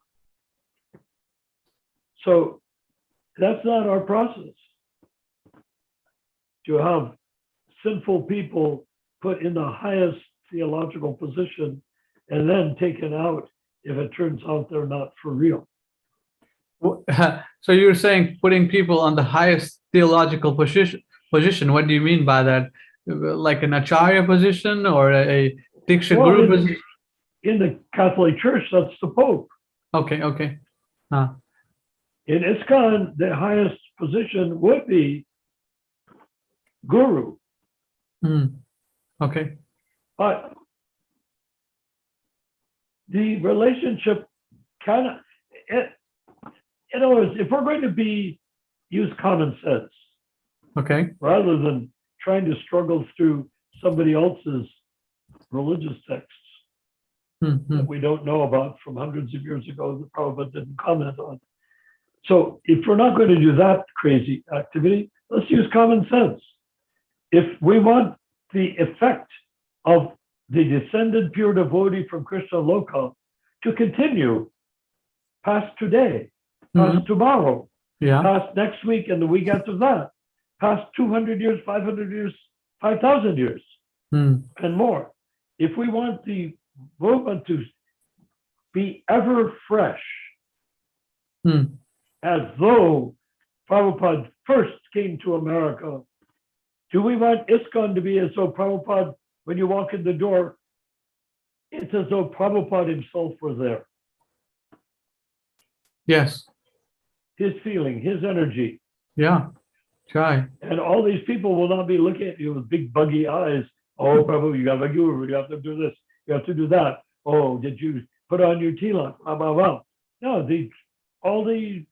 So that's not our process. To have sinful people put in the highest theological position and then taken out if it turns out they're not for real. So you're saying putting people on the highest theological position. What do you mean by that? Like an acharya position or a Diksha Well, Guru position? in the Catholic Church, that's the Pope. Okay. In ISKCON, the highest position would be Guru. Okay. But the relationship kind of, in other words, if we're going to use common sense Okay. rather than trying to struggle through somebody else's religious texts that we don't know about from hundreds of years ago that Prabhupada didn't comment on. So if we're not going to do that crazy activity, let's use common sense. If we want the effect of the descended pure devotee from Krishna Loka to continue past today, past tomorrow, Yeah. past next week and the week after that, past 200 years, 500 years, 5,000 years, and more. If we want the movement to be ever fresh, as though Prabhupada first came to America, do we want ISKCON to be as though Prabhupada, when you walk in the door, it's as though Prabhupada himself were there? Yes. His feeling, his energy. Yeah. Try. And all these people will not be looking at you with big buggy eyes. Oh, Prabhu, you got a guru, you have to do this, you have to do that. Oh, did you put on your tilak? Blah, blah, blah. No, all the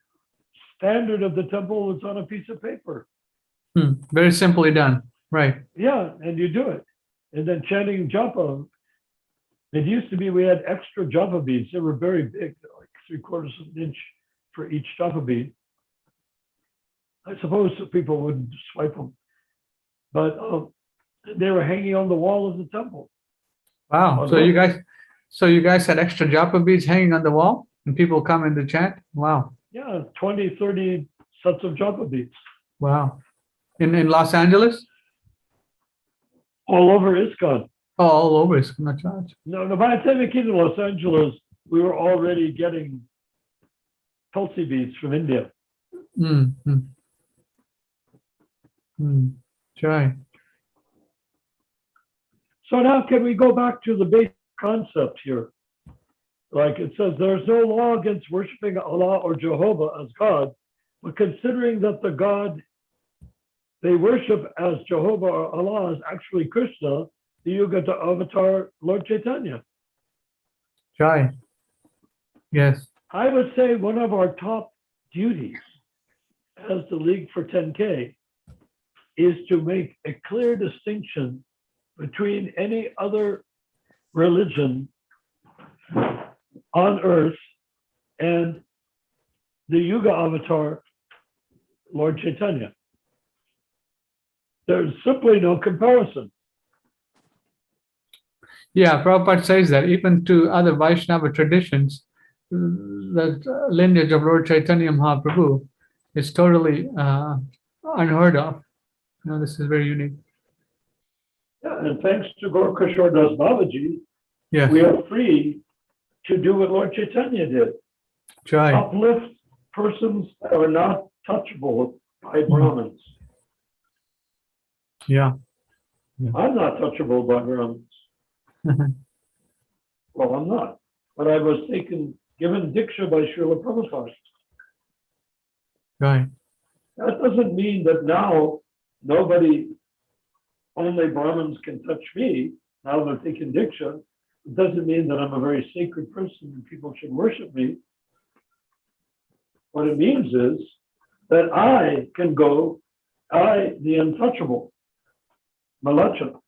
standard of the temple was on a piece of paper. Very simply done. Right. Yeah, and you do it. And then chanting japa. It used to be we had extra japa beads. They were very big, like 3/4 of an inch for each japa bead. I suppose people wouldn't swipe them, but they were hanging on the wall of the temple. Wow. So you guys had extra japa beads hanging on the wall and people come in to chant? Wow. Yeah, 20, 30 sets of japa beads. Wow. In Los Angeles? All over ISKCON. Oh, all over ISKCON Church. No, by the time we came to Los Angeles, we were already getting tulsi beads from India. Try. So now can we go back to the basic concept here? Like it says, there's no law against worshiping Allah or Jehovah as God, but considering that the God they worship as Jehovah or Allah is actually Krishna, the Yuga avatar, Lord Chaitanya. Try. Yes. I would say one of our top duties as the League for 10K is to make a clear distinction between any other religion on earth and the Yuga avatar, Lord Chaitanya. There's simply no comparison. Yeah, Prabhupada says that even to other Vaishnava traditions, the lineage of Lord Chaitanya Mahaprabhu is totally unheard of. This is very unique. Yeah, and thanks to Gaur Kishore Das Babaji, Yes. we are free to do what Lord Chaitanya did. Try. Uplift persons that are not touchable by Brahmins. Yeah. I'm not touchable by Brahmins. Well, I'm not. But I was given Diksha by Srila Prabhupada. Right. That doesn't mean that now only Brahmins can touch me, now they're taking Diksha. It doesn't mean that I'm a very sacred person and people should worship me. What it means is that I can go, the untouchable, Malacha,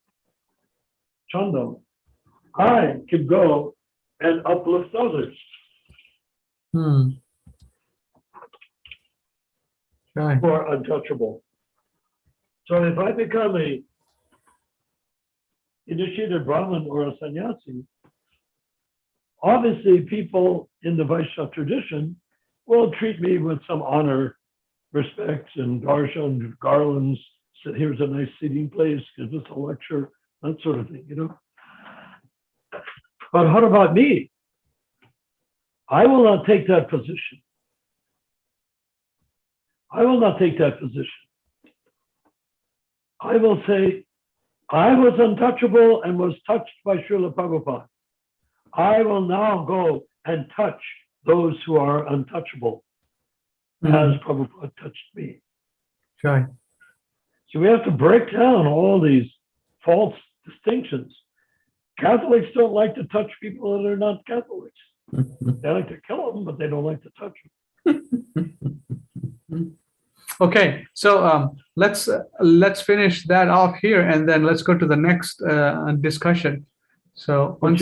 Chandam, I could go and uplift others. Right. Who are untouchable. So if I become a initiated Brahmin or a sannyasi, obviously people in the Vaishnava tradition will treat me with some honor, respect, and darshan, garlands. So here's a nice seating place, give us a lecture, that sort of thing, But what about me? I will not take that position. I will not take that position. I will say, I was untouchable and was touched by Srila Prabhupada. I will now go and touch those who are untouchable, as Prabhupada touched me. Right. So we have to break down all these false distinctions. Catholics don't like to touch people that are not Catholics. They like to kill them, but they don't like to touch them. Okay, so let's finish that off here, and then let's go to the next discussion. So once